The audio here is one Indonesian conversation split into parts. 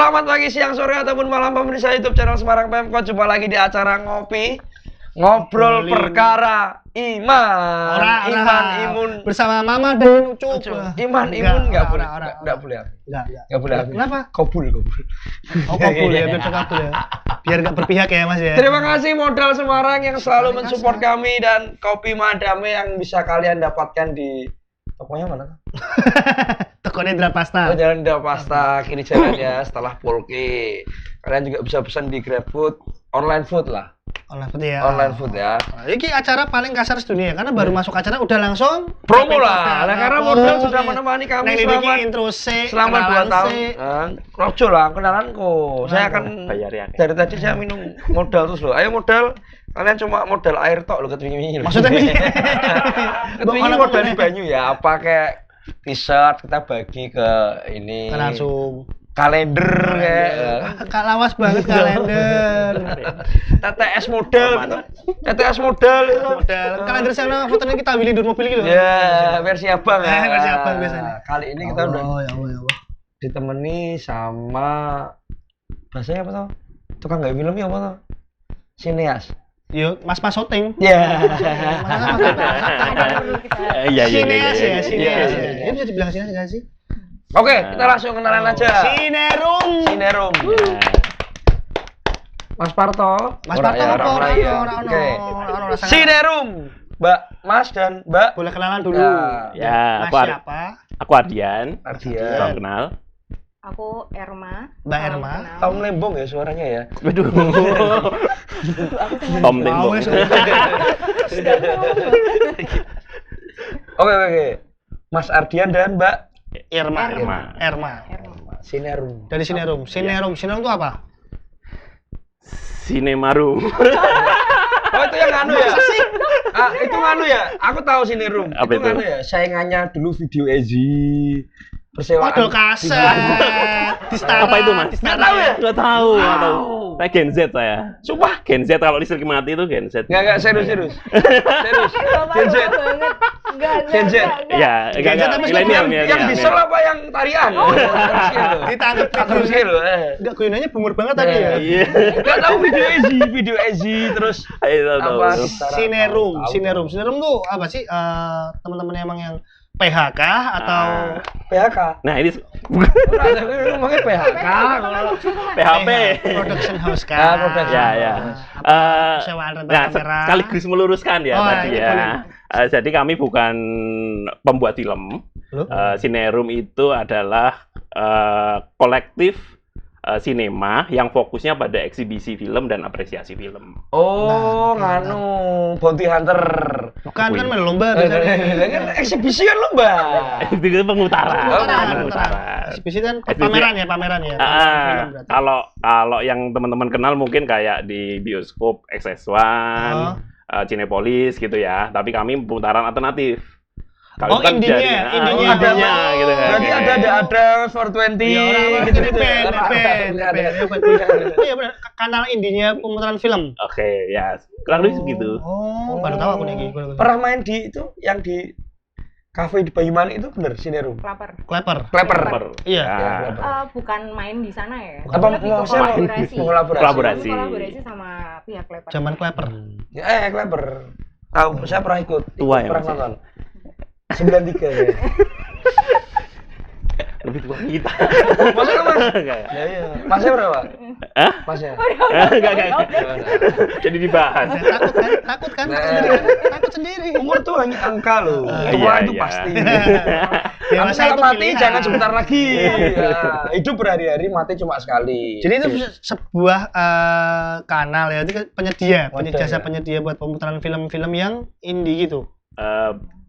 Selamat pagi, siang, sore, ataupun malam pemirsa YouTube channel Semarang Pemkot. Jumpa lagi di acara ngopi, ngobrol perkara iman. Iman imun bersama Mama dan Ucup. Iman imun enggak boleh. Enggak boleh. Kenapa? Kabul. Oh, kabul ya, biar kabul ya. Biar enggak berpihak ya, Mas ya. Terima kasih modal Semarang yang selalu mensupport kami dan kopi Madame yang bisa kalian dapatkan di tokonya mana? Tokonya Indra Pasta. Oh, Jalan Indra Pasta, kiri jalan ya, setelah Polke. Kalian juga bisa pesan di GrabFood, online food lah. Online food ya. Ini acara paling kasar sedunia karena baru masuk acara udah langsung promo lah. Karena modal sudah menemani kami selama 2 tahun. Rojo lah kenalanku. Saya akan dari tadi saya minum modal terus loh. Ayo modal. Kalian cuma modal air tok loh ketwingi. Maksudnya ketwingi modal di banyu ya. Apa kayak t-shirt kita bagi ke ini. Langsung kalender kayak lawas banget kalender. TTS model gitu. TTS model itu. Kalender sana fotonya kita beli di mobil gitu. Ya, versi abang ya. Versi abang biasanya. Kali ini kita udah ditemani sama bahasanya apa tau? Tukang gak film ya apa tau? Sineas. Yuk, Mas Syuting. Ya. Iya. Sineas ya. Ini bisa dibilang sineas enggak sih? Oke, kita langsung kenalan aja. Sinerum. Mas Parto. Orang. Sinerum. Mbak, Mas dan Mbak. Boleh kenalan dulu. Ya, Mas siapa? Aku Ardian. Ardian. Kenal. Aku Erma. Mbak Erma. Tom Lembong ya suaranya ya. Waduh. Tom Lembong. Oke. Mas Ardian dan Mbak Erma. Sinerum. Dari Sinerum. Sinerum itu apa? Sinemaru. Oh, itu yang anu ya? Itu anu ya? Aku tahu Sinerum. Apa itu? Anu ya? Saingannya dulu Video Ezi. Persewaan. Waduh, kaset. Apa itu, Mas? Nggak tahu ya? Nggak tahu. Saya Gen Z saya. Sumpah. Gen Z kalau listrik mati itu Gen Z. Enggak, serius. Gen Z. Gen Z. Ya, enggak. Milenial. Yang diesel apa yang tarian? Ditangkap skill. Enggak gunanya bumur banget tadi ya. Iya. Enggak tahu Video Ezi terus apa? Sinerum tuh apa sih? Teman-teman emang yang PHK atau PHK? Nah, ini ngomongnya PHK. PHP. Production house kan. Ya. Nah, sekaligus meluruskan ya tadi ya. Jadi kami bukan pembuat film. Sinerum itu adalah kolektif sinema yang fokusnya pada eksibisi film dan apresiasi film. Oh, nganu Bounty Hunter. Bukan kan main lomba kan eksibisi kan lomba. Itu pengutaran. Eksibisi kan pameran ya. Kalau yang teman-teman kenal mungkin kayak di bioskop XS1, Cinepolis gitu ya. Tapi kami pemutaran alternatif. Oh, indinya gitu kan. Berarti ada 420 gitu. Iya benar, kanal indinya pemutaran film. Oke, ya. Kurang lebih segitu. Oh, baru tahu aku nih. Pernah main di itu yang di kafe di Banyumanik itu bener Sinerum. Kleper. Iya. Bukan main di sana ya. Apa kolaborasi sama pihak Kleper. Zaman Kleper. Kleper. Tahu, saya pernah ikut. Tua ya, pernah nonton. 93 ya. Lebih tua kita. Masnya Mas? Iya. Masnya berapa? Hah? Masnya? Enggak. Jadi dibahas. Takut kan? Takut sendiri. Umur tuh hanya angka loh. Tua itu pasti. Dewasa itu mati pilihan. jangan sebentar lagi. Hidup berhari-hari, mati cuma sekali. Jadi itu sebuah kanal ya, itu jasa penyedia buat pemutaran film-film yang indie gitu.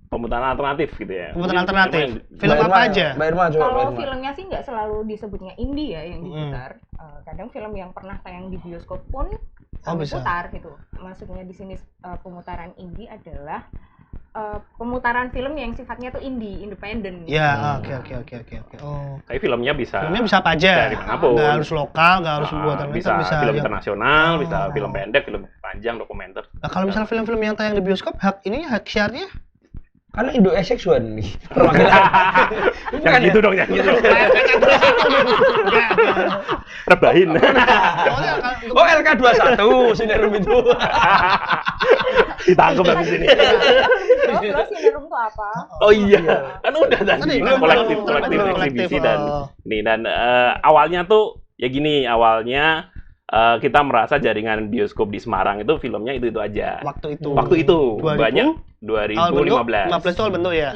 Pemutaran alternatif gitu ya. Pemutaran alternatif. Film apa aja? Kalau filmnya sih nggak selalu disebutnya indie ya yang diputar. Kadang film yang pernah tayang di bioskop pun diputar gitu. Maksudnya di sini pemutaran indie adalah pemutaran film yang sifatnya tuh independen. Ya, oke. Oh. Tapi filmnya bisa apa aja. Dari manapun. Nggak harus lokal, nggak harus buatan bisa film internasional, bisa film pendek, film panjang, dokumenter. Nah, kalau misalnya film-film yang tayang di bioskop, hak siarnya Kan Indo seksual nih. Jangan gitu dong, jangan gitu. Rebahin. Oh LK21 Sinerum itu. Ditangkap dari sini. Terus Sinerum itu apa? Oh iya, kan udah tadi kolektif eksibisi dan awalnya tuh ya gini, awalnya kita merasa jaringan bioskop di Semarang itu filmnya itu aja. Waktu itu banyak 2015 itu awal bentuk ya.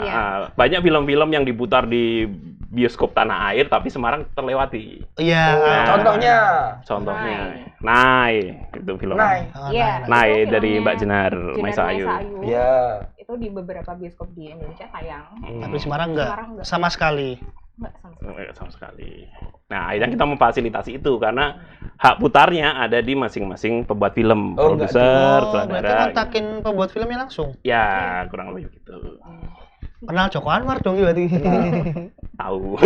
Banyak film-film yang diputar di bioskop tanah air tapi Semarang terlewati. Iya. Contohnya Nai itu film. Nai dari Mbak Jenar Maisayu. Iya. Itu di beberapa bioskop di Indonesia tayang. Tapi Semarang enggak sama sekali. Enggak sama sekali. Nah, akhirnya kita memfasilitasi itu karena hak putarnya ada di masing-masing pembuat film, produser, sutradara. Berarti kontakin pembuat filmnya langsung? Ya, kurang lebih gitu. Kenal Joko Anwar dong berarti. Tahu.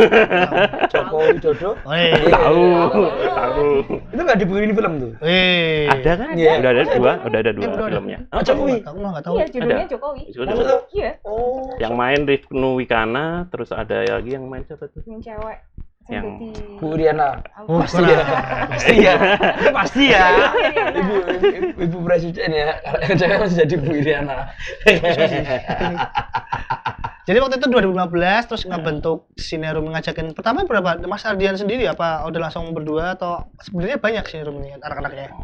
Joko Widodo. Tahu. Itu nggak dibukuin film tuh? Ada kan? Udah ada dua filmnya. Jokowi. Aku nggak tahu. Iya, judulnya Jokowi. Iya. Yang main Rifnu Wikana, terus ada lagi yang main siapa tuh? Yang cewek. Yang Bu Riana. Pasti ya. Itu pasti ya. Ibu presiden ya. Jangan masih jadi Bu Riana. Jadi waktu itu 2015 terus ngebentuk Sinerum, mengajakin pertama berapa? Mas Ardian sendiri apa udah langsung berdua atau sebenarnya banyak Sinerum ini anak-anaknya?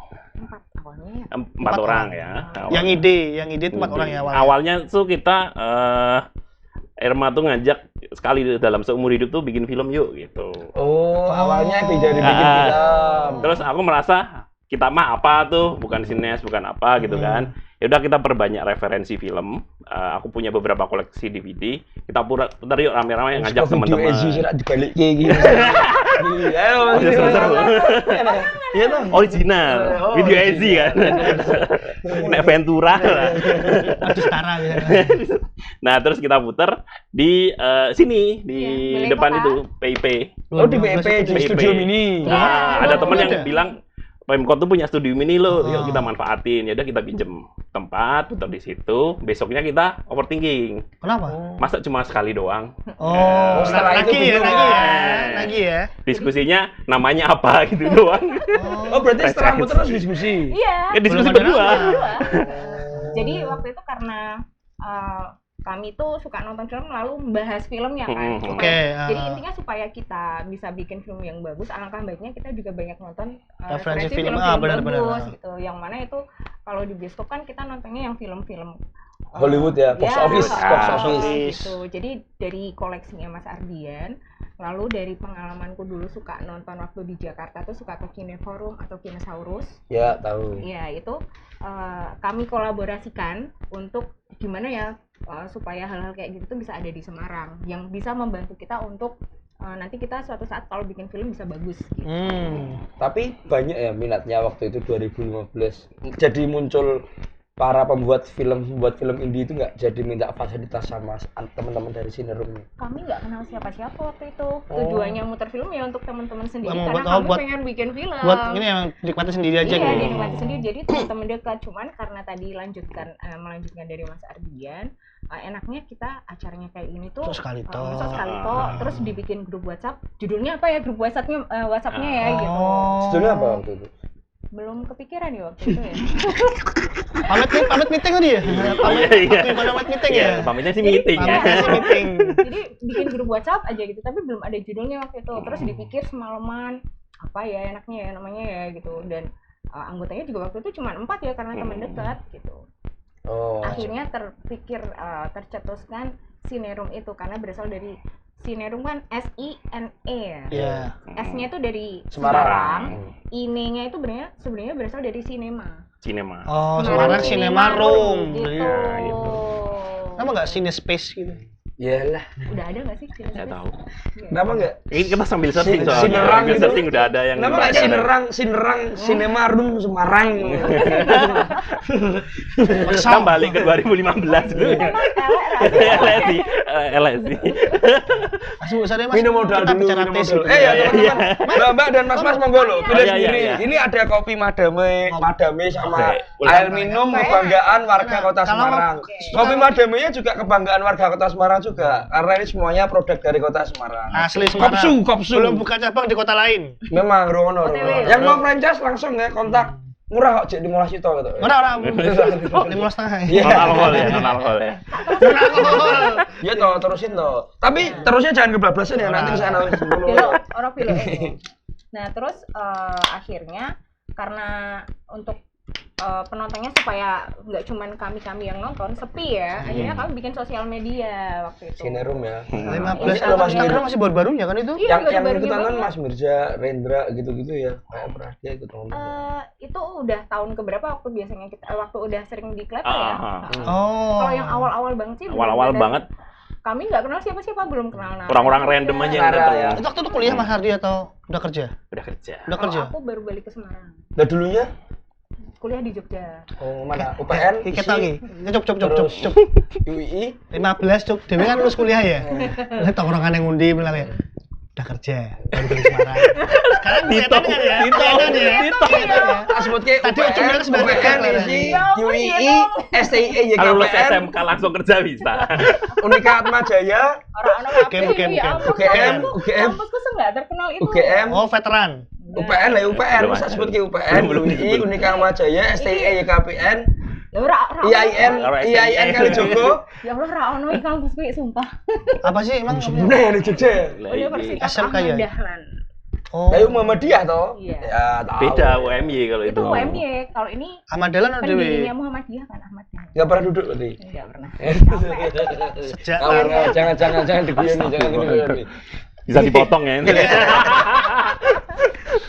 4 awalnya. 4 orang ya. Yang ide itu 4 orang ya awalnya. Awalnya tuh kita Irma tuh ngajak sekali dalam seumur hidup tuh bikin film yuk gitu. Awalnya dari bikin film. Terus aku merasa kita mah apa tuh, bukan sineas, bukan apa gitu kan. Ya udah kita perbanyak referensi film. Aku punya beberapa koleksi DVD. Kita putar yuk rame-rame ngajak teman-teman. Video Ezi dibalik kayak gitu. Iya tuh. Original. Video Ezi kan. Nek Ventura lah. Setara ya. Nah, terus kita putar di sini di depan itu PIP. Di PIP di Studio Mini. Nah, ada teman yang bilang Pemkot tuh punya studio mini loh, yuk kita manfaatin. Ya udah kita pinjem tempat, putar di situ. Besoknya kita overthinking. Kenapa? Masa cuma sekali doang? Setelah lagi ya. Diskusinya namanya apa gitu doang. Berarti setelah muter terus diskusi. Iya. Diskusi berdua. Jadi waktu itu karena kami tuh suka nonton film lalu membahas filmnya kan. Jadi intinya supaya kita bisa bikin film yang bagus, alangkah baiknya kita juga banyak nonton referensi film bagus gitu. Yang mana itu kalau di bioskop kan kita nontonnya yang film-film Hollywood ya, box office. Gitu. Jadi dari koleksinya Mas Ardian, lalu dari pengalamanku dulu suka nonton waktu di Jakarta tuh suka ke Kineforum atau Kinesaurus. Ya, tahu. Iya, itu kami kolaborasikan untuk gimana ya supaya hal-hal kayak gitu tuh bisa ada di Semarang yang bisa membantu kita untuk nanti kita suatu saat kalau bikin film bisa bagus gitu. Tapi banyak ya minatnya waktu itu 2015. Jadi muncul para pembuat film indie itu nggak jadi minta fasilitas sama teman-teman dari Sinerum. Kami nggak kenal siapa-siapa waktu itu. Tujuannya muter film ya untuk teman-teman sendiri karena kami pengen bikin film. Buat ini yang nikmati sendiri aja gitu. Iya, dinikmati sendiri. Jadi teman-teman dekat. Cuman karena tadi melanjutkan dari Mas Ardian, enaknya kita acaranya kayak ini tuh sekali terus dibikin grup WhatsApp. Judulnya apa ya grup WhatsAppnya ya gitu. Judulnya apa waktu itu? Belum kepikiran ya waktu itu ya. Pamit meeting tadi ya? Pamit meeting ya? Pamitnya sih meeting ya. Jadi bikin grup WhatsApp aja gitu, tapi belum ada judulnya waktu itu. Terus dipikir semalaman apa ya enaknya ya namanya ya gitu. Dan anggotanya juga waktu itu cuma 4 ya karena teman dekat gitu. Akhirnya tercetuskan Sinerum itu karena berasal dari Sinerum kan S-I-N-E ya. S-nya itu dari Semarang. I-nya itu sebenarnya berasal dari sinema. Semarang Cinema Room. Gitu. Kenapa nggak Cine Space gitu? Iyalah. Udah ada nggak sih? Nggak tahu. Kenapa enggak? Ini kita sambil searching soalnya. Sinerang Sambil gitu. searching udah ada yang. Kenapa enggak Sinerang, Sinema Room Semarang. Kita balik ke 2015 dulu. LSI. Masih usahanya Mas. Minum modal kita dulu, bicara minum tes modal. gitu. Ya teman-teman, Mbak dan Mas monggo loh, pilih Iya, sendiri. iya. Ini ada kopi Madame sama Oke. air minum kebanggaan warga Kota Kalau mau- Semarang. Kopi Madame-nya juga kebanggaan warga Kota Semarang juga, karena ini semuanya produk dari Kota Semarang. Asli Semarang. Kopsu. Belum buka cabang di kota lain. Memang Rono. OTW. Yang mau franchise langsung ya kontak. Murah kok jadi mulai situ gitu. Orang 5,5. Iya. Non alkohol ya, non alkohol ya. Iya toh, terusin toh. Tapi terusnya jangan kebablasan ya nanti kesana. Orang film. Nah terus akhirnya karena untuk penontonnya supaya nggak cuman kami yang nonton sepi ya, akhirnya kami bikin sosial media waktu itu. Sinerum ya. 15 Kalau Mas tahun Mirza masih baru-barunya kan itu? Iya, yang baru-barunya ikut nonton banget. Mas Mirza, Rendra gitu-gitu ya. Kayak pernah dia ikut nonton. Itu udah tahun keberapa waktu biasanya kita waktu udah sering di Kleper ya. Oh. Kalau yang awal-awal banget sih. Awal-awal bener-bener banget. Kami nggak kenal siapa-siapa, belum kenal nama. Orang-orang random aja yang Nara nonton. ya. Itu waktu itu kuliah Mas Hardi atau udah kerja? Udah kerja. Udah Kalau kerja. aku baru balik ke Semarang. Nah dulunya Kuliah di Jogja. mana? UPN, Kita lagi. Cuk. terus UII. 15 cuk. Dewi kan lulus kuliah ya. Lihat tongkrongan yang ngundi bilang ya. Udah kerja, baru balik Semarang. Sekarang Tito. kelihatan kan ya? Tito. Kelihatan ya? Tito. Ah, sebut kayak Tadi UPN, ujungnya ke sebelah UPN, kanan. ISI, Ya ampun, UII, gitu. STIE, Kalau lulus YKPN, SMK langsung kerja bisa. Unika Atma Jaya, Orang-orang UGM. ya ampun, UGM. kampusku nggak terkenal itu. UGM, Oh, veteran. UPN lah UPN, Belum saya ada. sebut kayak UPN, Belum, UII, Unika Atma Jaya, STIE, YKPN, IAIN, Orang IAIN Kalijogo. Ya Allah, ra ono iki kampusku ya sumpah. Apa sih emang? Sebenarnya yang di Jogja ya. Universitas SMK ya? Ahmad Dahlan. Oh. Kayu Muhammadiyah toh? Iya. Ya, tahu. Beda UMY kalau itu. Itu UMY. Kalau ini Ahmad Dahlan atau Dewi? pendirinya Muhammadiyah kan Ahmad Dahlan. Enggak pernah duduk berarti. Enggak pernah. Sejak Jangan diguyoni, jangan diguyoni. Bisa dipotong ya.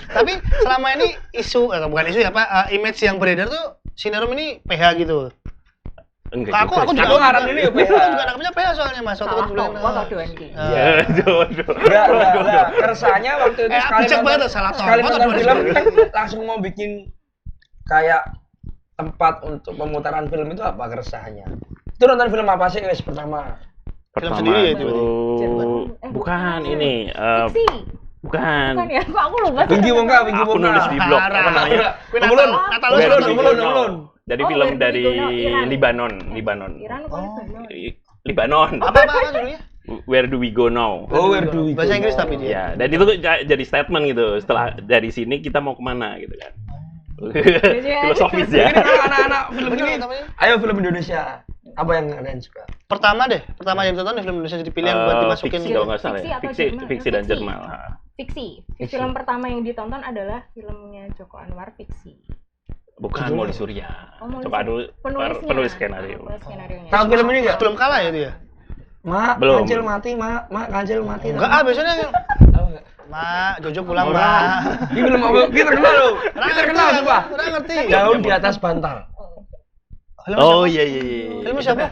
Tapi selama ini isu atau bukan isu ya Pak, image yang beredar tuh Sinerum ini PH gitu. Enggak. Aku juga Aku ngaran ini ya, PH. Aku juga nangkepnya PH soalnya Mas. Waktu Salah bulan. toko atau doan ki. Ya, jodoh. Enggak. Keresahannya waktu itu bijak banget, salah toko sekali atau nonton dua film film. kan langsung mau bikin kayak tempat untuk pemutaran film itu apa keresahannya? Itu nonton film apa sih guys pertama? Pertama sendiri ya itu bukan ini Fiksi. bukan Bukan ya, kok aku lupa. Pinggir Wongga, aku nulis di blog apa namanya Umulun, Natal Where lu Do We Umulun, Go Umulun. Now. Jadi Oh, film Where Do We dari Go Now, Iran. Libanon Iran kok Libanon. Libanon Apa judulnya? Where Do We Go Now. Oh, Where Do We Go Bahasa Inggris Now? tapi dia. Ya, dan itu jadi statement gitu. Setelah dari sini kita mau kemana gitu kan. Filosofis Jadi ya. kalau anak-anak film Bener, ini, namanya? ayo film Indonesia. Apa yang kalian suka? Pertama yang ditonton film Indonesia jadi pilihan buat dimasukin. Fiksi kalau nggak salah Fiksi ya. atau Fiksi, Jerman? fiksi dan Fiksi. Jerman. Fiksi. Film pertama yang ditonton adalah filmnya Joko Anwar, Fiksi. Bukan Moli Surya. Oh, Moli Coba Surya. dulu penulis skenario. Penulis skenarionya. Tahu film ini enggak? Belum kalah ya itu ya? Mak, Belum. kancil mati, mak, kancil mati. Enggak, biasanya Tahu enggak? Mak, Jojo pulang, Mak. Ini film apa? Kita kenal loh. Kita kenal sumpah. Udah ngerti. Daun di atas bantal. Film Oh siapa? iya. Film siapa?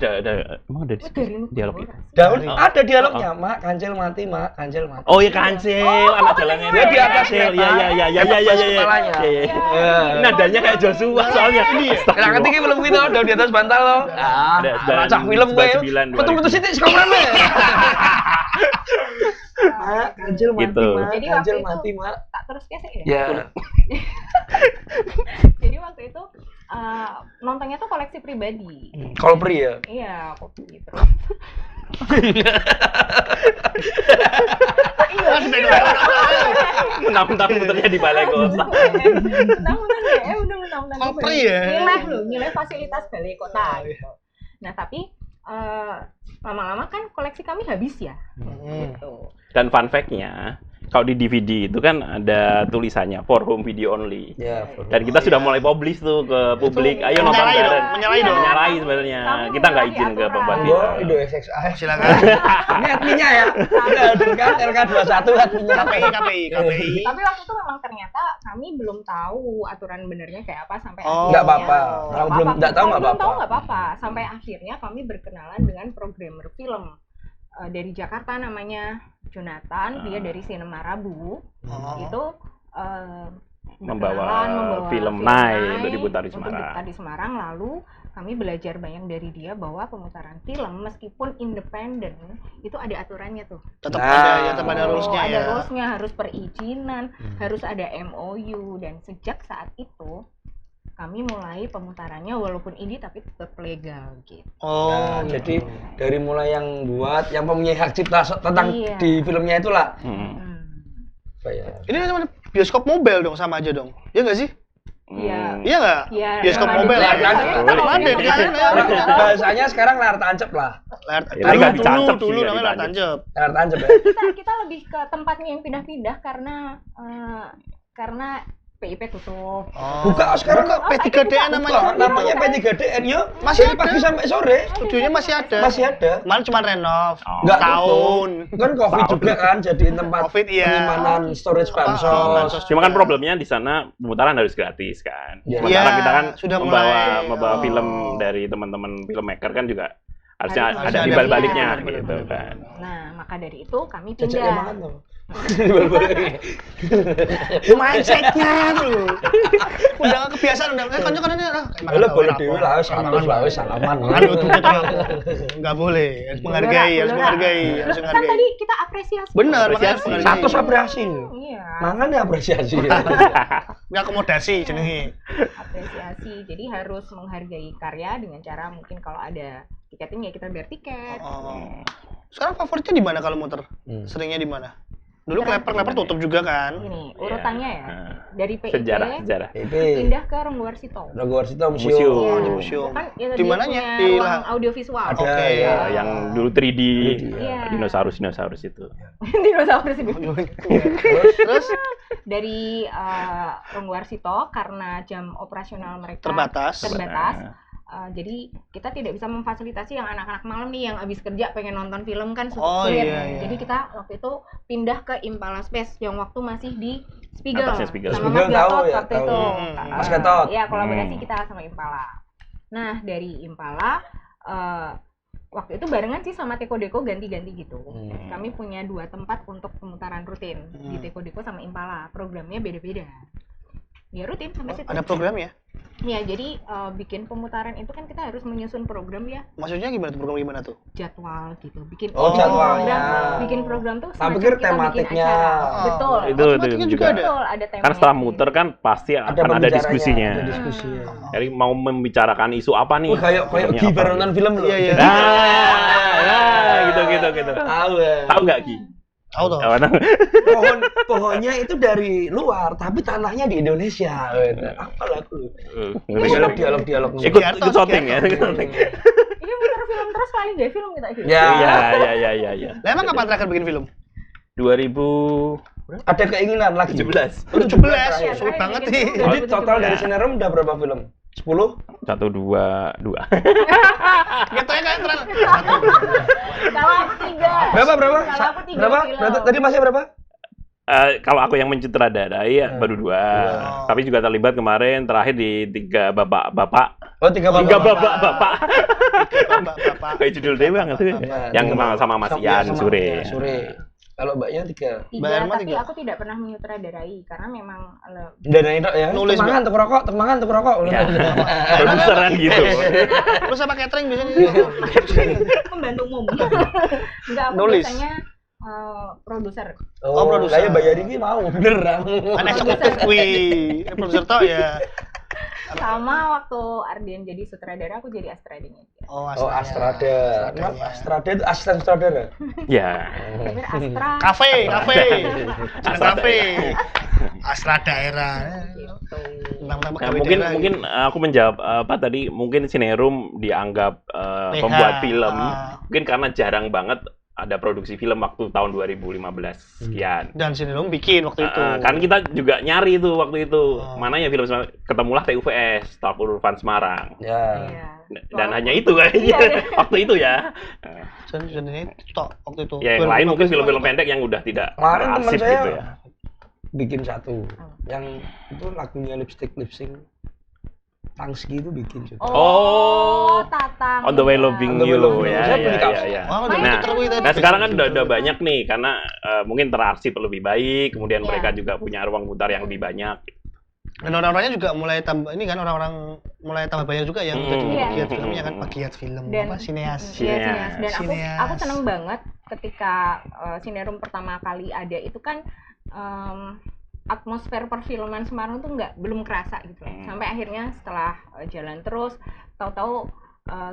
Emang ada di Oh, dari dialognya. Daun ada dialognya, mak, kancil mati, mak, kancil mati. Oh iya kancil, anak jalannya Dia di atas kancil. kereta. Iya. Kepalanya. Iya. Nadanya kayak Joshua soalnya. Nah, ketika film gitu daun di atas bantal loh. Ah, Ada cak film gue. 99, Betul-betul sih sekolah gue. Mak, kancil mati, Gitu. mak, Jadi kancil waktu mati, itu mak. tak terus kesek ya. Ya. Jadi waktu itu nontonnya tuh koleksi pribadi. Kalau pri ya. Iya, kopi gitu. Mentang-mentang muternya di balai kota. Kopri ya? Nilai fasilitas balai kota gitu. Nah tapi lama-lama kan koleksi kami habis ya. Gitu. Dan fun fact-nya, kalau di DVD itu kan ada tulisannya for home video only. Ya. Dan kita sudah mulai publish tuh ke publik. Ayo nonton menyalahi bareng. dong, menyalahi dong. Menyalahi sebenarnya. Kami Kita nggak menyalahi izin ke aturan. pembuat Gua film. Indo SXA. Silakan. Ini adminnya ya. Udah kan LK21 adminnya. KPI. Tapi waktu itu memang ternyata kami belum tahu aturan benernya kayak apa sampai Oh, nggak akhirnya- apa-apa. Nggak Kalau belum- nggak tahu nggak Belum tahu apa-apa. nggak apa-apa. Sampai akhirnya kami berkenalan dengan programmer film. dari Jakarta namanya Jonathan, dia dari Cinema Rabu. Itu membawa film Nai untuk diputar di Semarang. Lalu kami belajar banyak dari dia bahwa pemutaran film meskipun independen itu ada aturannya tuh. Tetap ada rules-nya Ada rules-nya, harus perizinan, harus ada MOU, dan sejak saat itu kami mulai pemutarannya walaupun indie tapi tetap legal gitu. Jadi dari mulai yang buat, yang mempunyai hak cipta tentang di filmnya itulah. Ini namanya bioskop mobile dong, sama aja dong. Iya nggak sih? Iya. Iya nggak? Bioskop mobile. Bahasanya sekarang layar tancap lah. Dulu namanya layar tancap. Layar tancap ya. Kita lebih ke tempatnya yang pindah-pindah karena PIP tutup. Buka sekarang P3DN namanya P3DN ya. Masih dari pagi sampai sore. Studionya masih ada. Malah cuma renov. Enggak tahun. Kan Covid juga kan jadiin tempat penyimpanan storage bansos. Cuma kan problemnya di sana pemutaran harus gratis kan. Sementara kita kan sudah membawa film dari teman-teman filmmaker kan juga harusnya ada timbal baliknya gitu kan. Nah, maka dari itu kami pindah. Mindsetnya tuh udah kebiasaan udah boleh dewi lah salaman nggak boleh, harus menghargai kan tadi kita apresiasi bener, satu apresiasi mangan ya apresiasi nggak akomodasi jenenge apresiasi, jadi harus menghargai karya dengan cara mungkin kalau ada tiketing ya kita bayar tiket. Sekarang favoritnya di mana kalau muter? Seringnya di mana? Dulu Kleper tutup juga kan? Ini urutannya ya. Dari PIP sejarah. Pindah ke Renggowarsito. Museum. Kan ya, di mananya? Di ruang audiovisual. Yang dulu 3D. Dinosaurus itu. Dinosaurus itu. Terus dari Renggowarsito karena jam operasional mereka terbatas. Jadi kita tidak bisa memfasilitasi yang anak-anak malam nih yang habis kerja pengen nonton film kan sulit. Jadi kita waktu itu pindah ke Impala Space yang waktu masih di Spiegel. Sama Mas Gatot waktu itu. Mas Gatot. Ya, kolaborasi kita sama Impala. Nah, dari Impala waktu itu barengan sih sama Teko Deko ganti-ganti gitu. Kami punya 2 tempat untuk pemutaran rutin di Teko Deko sama Impala. Programnya beda-beda. Ya rutin sampai situ. Ada program ya? Ya, jadi bikin pemutaran itu kan kita harus menyusun program ya. Maksudnya gimana tuh? Program gimana tuh? Jadwal gitu. Bikin jadwalnya. Bikin program tuh saya pikir tematiknya. Betul. Itu juga ada. Betul, ada temanya. Kan setelah muter kan pasti akan ada diskusinya. Jadi mau membicarakan isu apa nih? Kayak Gi nonton film loh. Iya. Gitu. Tahu nggak Gi? Tahu toh. Pohonnya itu dari luar, tapi tanahnya di Indonesia. Apalah aku. Dialog. Ikut shooting ya. Ini muter film terus paling gak film kita gitu. Ya. Lah emang kapan terakhir bikin film? 2000 ada keinginan lagi 17. 17. Sulit banget nih. Jadi total dari Cinerum udah berapa film? 10? 1, 2. Katanya kan terang. Kalau aku 3. Berapa? Kalau aku 3 berapa? Tadi masih berapa? Kalau aku yang menyutradarai baru 2. Tapi juga terlibat kemarin terakhir di 3 bapak-bapak. Oh, 3 bapak-bapak. Kayak judul dia banget tuh. Yang sama Mas Ian Sure. Kalau Mbaknya 3. Tapi aku tidak pernah menyutradarai karena memang danain ya. Nulis mangan tuh rokok. Produseran gitu. Terus sama catering biasanya. Membantu umum. Enggak, aku nulis. Biasanya produser. Produser. Saya bayar ini mau beneran. Eksekutif produser toh ya. Sama waktu Ardian jadi sutradara, aku jadi Astradanya. Astrada. Astrada itu asisten sutradara. Ya. Astra. Kafe. Astra daerah. Mungkin aku menjawab apa tadi, mungkin Cinerum dianggap pembuat film. Mungkin karena jarang banget ada produksi film waktu tahun 2015 sekian. Dan Cinerum bikin waktu itu. Kan kita juga nyari tuh waktu itu. Mana ya film, ketemulah TUVS, Talk Urban Semarang. Ya. Dan hanya itu kayaknya waktu itu ya. Dan ini tok waktu itu. Ya, yang lain mungkin film-film pendek yang udah tidak kemarin teman saya gitu ya. Bikin 1 yang itu lagunya lip sync. Tangski itu bikin juga. Oh, Tatang. On the way loving On the way you loving you. ya. Saya beli kaos. Nah, sekarang kan udah banyak nih karena mungkin terarsip lebih baik, kemudian mereka juga punya ruang putar yang lebih banyak. Dan orang-orangnya juga mulai tambah ini kan orang-orang mulai tambah banyak juga yang jadi pegiat filmnya kan pegiat film dan, sineas. Dan aku seneng banget ketika Sinerum pertama kali ada itu kan atmosfer perfilman Semarang tuh belum kerasa gitu loh. Sampai akhirnya setelah jalan terus tahu-tahu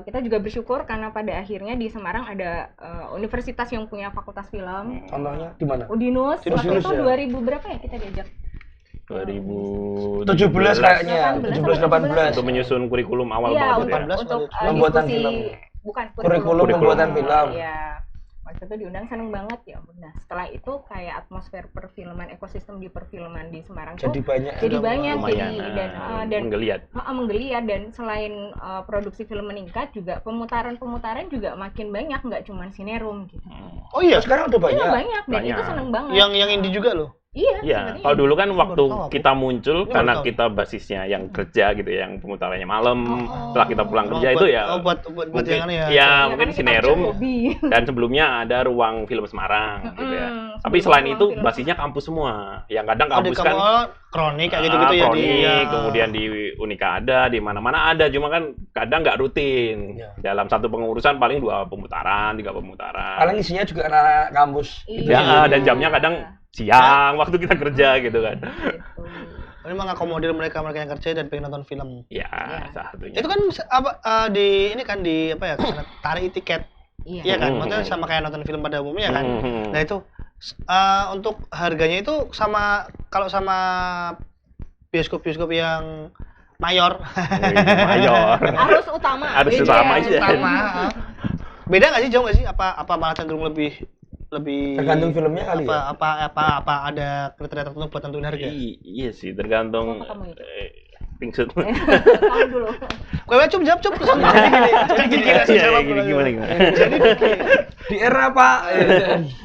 kita juga bersyukur karena pada akhirnya di Semarang ada universitas yang punya fakultas film. Contohnya di mana? Udinus. Waktu itu 2000 berapa ya kita diajak? 2017 kayaknya, 17-18 untuk menyusun kurikulum awal banget ya. Untuk pembuatan film. Bukan kurikulum pembuatan film. Iya. Waktu itu diundang, seneng banget ya. Nah, setelah itu kayak atmosfer perfilman, ekosistem di perfilman di Semarang jadi banyak dan menggeliat dan selain produksi film meningkat juga pemutaran juga makin banyak, nggak cuma Sinerum gitu. Oh iya, sekarang udah banyak. Iya, banyak dan itu seneng banget. Yang indie juga loh. Iya, kalau dulu kan waktu kita muncul karena kita basisnya yang kerja gitu ya, yang pemutarannya malam, setelah kita pulang kerja itu ya buat mungkin, yang mungkin Sinerum dan sebelumnya ada ruang film Semarang gitu ya. Tapi selain itu basisnya kampus semua. Yang kadang kampus kan kronik kayak gitu-gitu ya kronik, kemudian di Unika ada, di mana-mana ada, cuma kan kadang nggak rutin. Dalam satu pengurusan paling 2 pemutaran, 3 pemutaran. Paling isinya juga anak kampus. Ya, dan jamnya kadang siang waktu kita kerja gitu kan. Ini mengakomodir mereka yang kerja dan pengen nonton film. Ya, satunya. Itu kan tarik tiket. Iya kan, maksudnya sama kayak nonton film pada umumnya kan. Nah itu untuk harganya itu kalau sama bioskop-bioskop yang mayor. Arus utama. Beda nggak sih, jauh nggak sih? Apa malah cenderung lebih tergantung filmnya kali ya. Apa ada kriteria tertentu buat tentuin harga? Iya sih, tergantung pingsut. Tahu dulu. Kowe jawab. Jadi gini. Jadi di era Pak.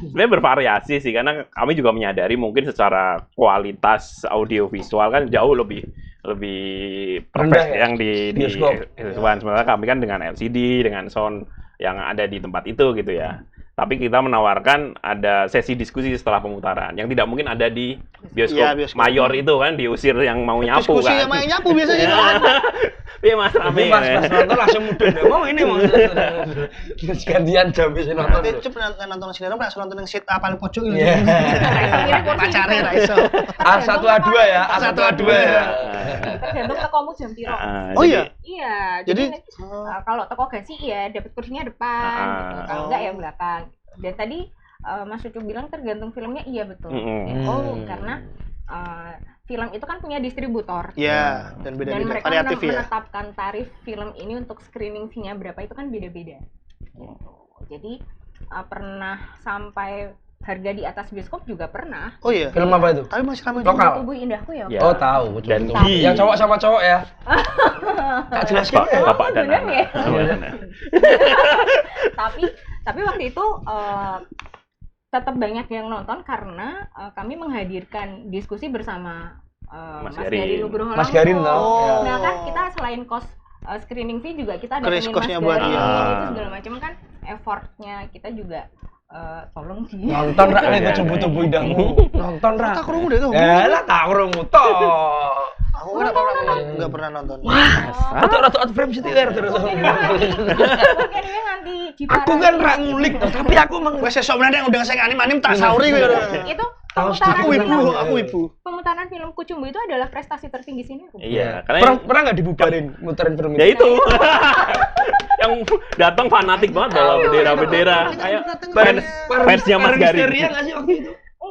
Sebenarnya bervariasi sih karena kami juga menyadari mungkin secara kualitas audiovisual kan jauh lebih perfect ya? Yang di bioskop. Sementara kami kan dengan LCD, dengan sound yang ada di tempat itu gitu ya. Tapi kita menawarkan ada sesi diskusi setelah pemutaran yang tidak mungkin ada di bioskop mayor itu kan, diusir yang mau nyapu diskusi kan. Diskusi yang nyapu biasanya. Iya Mas rame. Mas nonton langsung mudun. Mau gantian jam bisa nonton. Coba nonton Sinerum langsung nonton yang seat paling pojok itu. Pacare ra iso. A1 A2 ya, A1 A2 ya. Tergantung tekomu jam piro. Oh iya. Iya, jadi kalau teko gasi ya dapat kursinya depan gitu. Kalau enggak ya belakang. Dan tadi Mas Cucu bilang tergantung filmnya, iya betul. Karena film itu kan punya distributor. Iya, dan beda-beda. Dan mereka variatif menetapkan tarif film ini untuk screening fee-nya berapa itu kan beda-beda. Jadi pernah sampai harga di atas bioskop juga pernah. Oh iya. Film apa itu? Tapi masih ramai lokal. Tubuh Indahku ya. Oh tahu. Dan yang cowok sama cowok ya. Tak jelaskan ya. Bapak dan anak. Tapi waktu itu tetap banyak yang nonton karena kami menghadirkan diskusi bersama Mas Garin Nugroho. Mas Garin tahu. Nah kan kita selain cost screening fee juga kita datengin Mas Garin itu segala macam kan, effortnya kita juga tolong sih. Nonton rak nek coba-coba indahmu. Nonton rak. Tak krungu deh tuh. Lah tak krungu to. Aku enggak pernah nonton. Ratu frame setir terus. Aku kan rak ngulik tapi aku wes sesuk meneh udah sing anim tak sauri kowe. Itu aku ibu. Pemutaran film Kucumbu itu adalah prestasi tertinggi sini. Iya, karena pernah enggak dibubarin mutarin film itu? Ya itu. Yang datang fanatik banget bawa bendera-bendera kayak fansnya Mas Garin.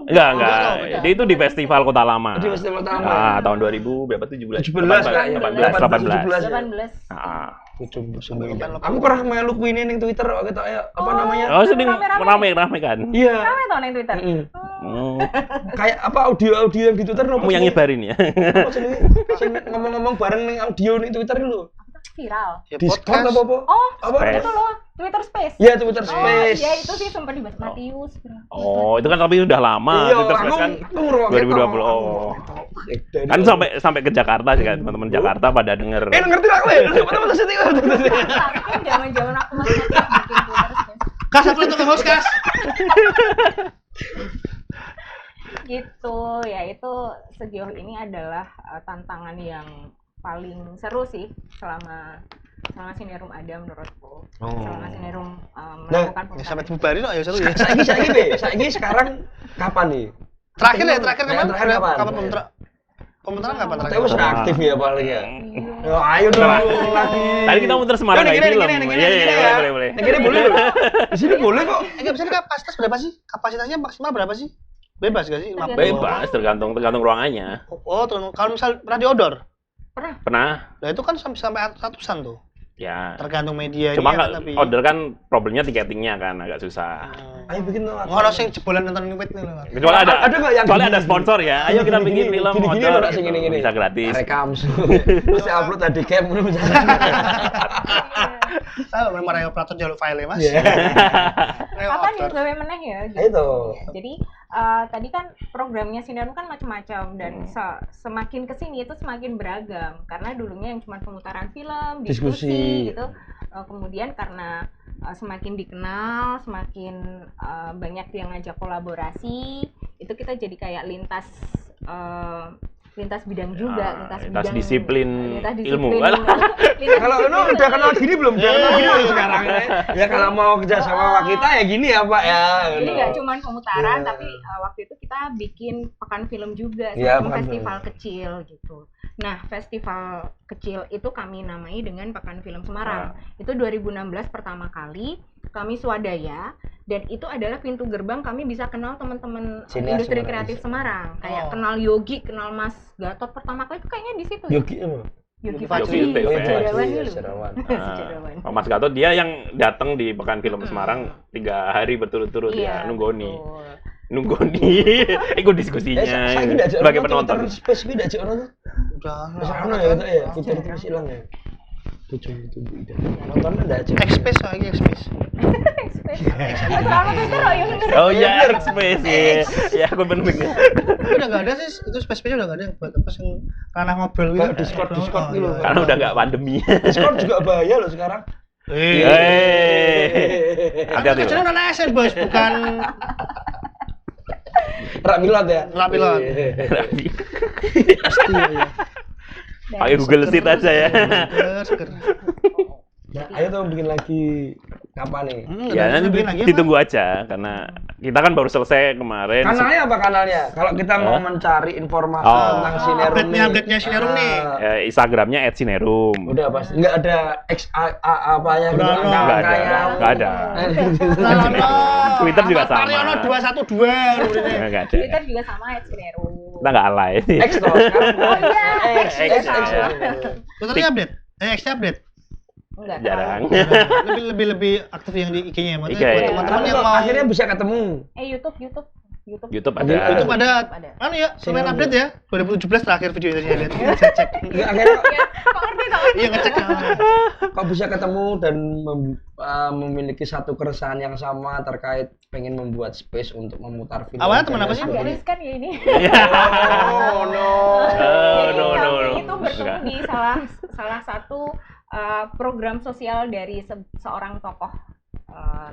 Enggak. Dia itu di Festival Kota Lama. Di Festival Kota Lama. Tahun 2000 berapa? 17. 18. Aku pernah melu kuwi ning Twitter apa namanya? Oh, sering rame kan. Iya. Rame to ning Twitter. Kayak apa audio yang di Twitter kamu yang nyebarin ya. Ngomong-ngomong bareng ning audio ning Twitter lho. Viral. Discord apa? Apa itu loh, Twitter Space. Iya, Twitter Space. Iya, itu sih sempat dibahas Matius. Oh, itu kan tapi udah lama. Twitter Space kan 2020. Kan sampai ke Jakarta sih kan, teman-teman Jakarta pada denger. Ngerti lah kowe. Teman-teman sini. Tapi kan zaman-zaman aku masih bikin Twitter. Kas aku itu host kas. Gitu ya, itu sejauh ini adalah tantangan yang paling seru sih selama Sinerum ada menurutku. Selama Sinerum melakukan pemutaran. Sampai bubarin kok ya seru ya. Saiki sekarang kapan nih? Terakhir kapan pemutaran kapan terakhir? Tapi sudah aktif ya paling ya. Ayo dong lagi. Tadi kita muter Semarang kayak film. Iya, boleh. Ini boleh. Di sini boleh kok. Enggak bisa kapasitas berapa sih? Kapasitasnya maksimal berapa sih? Bebas gak sih? Bebas, tergantung ruangannya. Oh, kalau misal pernah di outdoor? Pernah. Nah, itu kan sampai ratusan tuh. Ya. Tergantung media. Cuma tapi order kan problemnya tiketingnya kan agak susah. Ayo bikin dong. Ngono sing jebolan nonton Newet nih lho. Kecuali ada enggak yang ada sponsor ya. Ayo kita bikin film order gini. Bisa gratis. Rekam. Terus upload tadi cam ngono bisa. Tahu memang Rayo operator jalur file Mas. Kapan ya gawe meneh ya? Itu. Jadi tadi kan programnya Sinerum kan macam-macam dan semakin kesini itu semakin beragam karena dulunya yang cuma pemutaran film, diskusi gitu. Kemudian karena semakin dikenal, semakin banyak yang ngajak kolaborasi, itu kita jadi kayak lintas bidang juga, lintas disiplin ilmu. Kalau udah kenal gini belum? Udah kenal gini belum sekarang ya? Kalau mau kerja sama kita ya gini ya Pak ya. Jadi nggak cuma pemutaran, tapi waktu itu kita bikin pekan film juga, festival kecil gitu. Nah, festival kecil itu kami namai dengan Pekan Film Semarang. Itu 2016 pertama kali kami swadaya dan itu adalah pintu gerbang kami bisa kenal teman-teman industri kreatif Semarang. Kayak kenal Yogi, kenal Mas Gatot pertama kali itu kayaknya di situ. Yogi apa? Yogi Sejarawan. Mas Gatot dia yang datang di Pekan Film Semarang 3 hari berturut-turut ya, nunggoni. Ikut diskusinya sebagai penonton. Spesifik aja orang tuh. Udah ya, kita terus hilang ya. Tunggu ide. Nonton ada aja. X-Space lagi X-Space. Oh iya, X-Space ya. Aku bener. Udah enggak ada sih, itu space-nya udah enggak ada buat apa sing ranah ngobrol gitu. Discord gitu. Karena udah enggak pandemi. Discord juga bahaya loh sekarang. Hati-hati. Jangan nonton ASN bos, bukan Rapilot ya? Rapilot. Pasti ya. Pakai Google Sheet aja ya. Nah, ayo dong bikin lagi kapan nih? Ya nanti ditunggu aja karena kita kan baru selesai kemarin. Kanalnya apa kanalnya? Kalau kita mau mencari informasi tentang Sinerum nih. Update-nya Sinerum nih. Instagramnya @sinerum. Udah pasti. Enggak ada apanya gitu. Enggak ada. Twitter juga sama. Mariono 212. Enggak ada. Twitter juga sama @sinerum. Kita enggak alay. X toh sekarang. Oh iya. X. Twitternya update. X-nya update. Enggak Jarang. Lebih aktif yang di IG-nya ya, buat teman-teman yang mau akhirnya bisa ketemu. YouTube ada. Anu ya, lumayan update ya. 2017 terakhir video itu lihat. Saya cek. Akhirnya iya ngecek. Kok bisa ketemu dan memiliki satu keresahan yang sama terkait pengen membuat space untuk memutar film. Awalnya teman apa sih? Agak riskan ya ini. No. Itu bertemu di salah satu program sosial dari seorang tokoh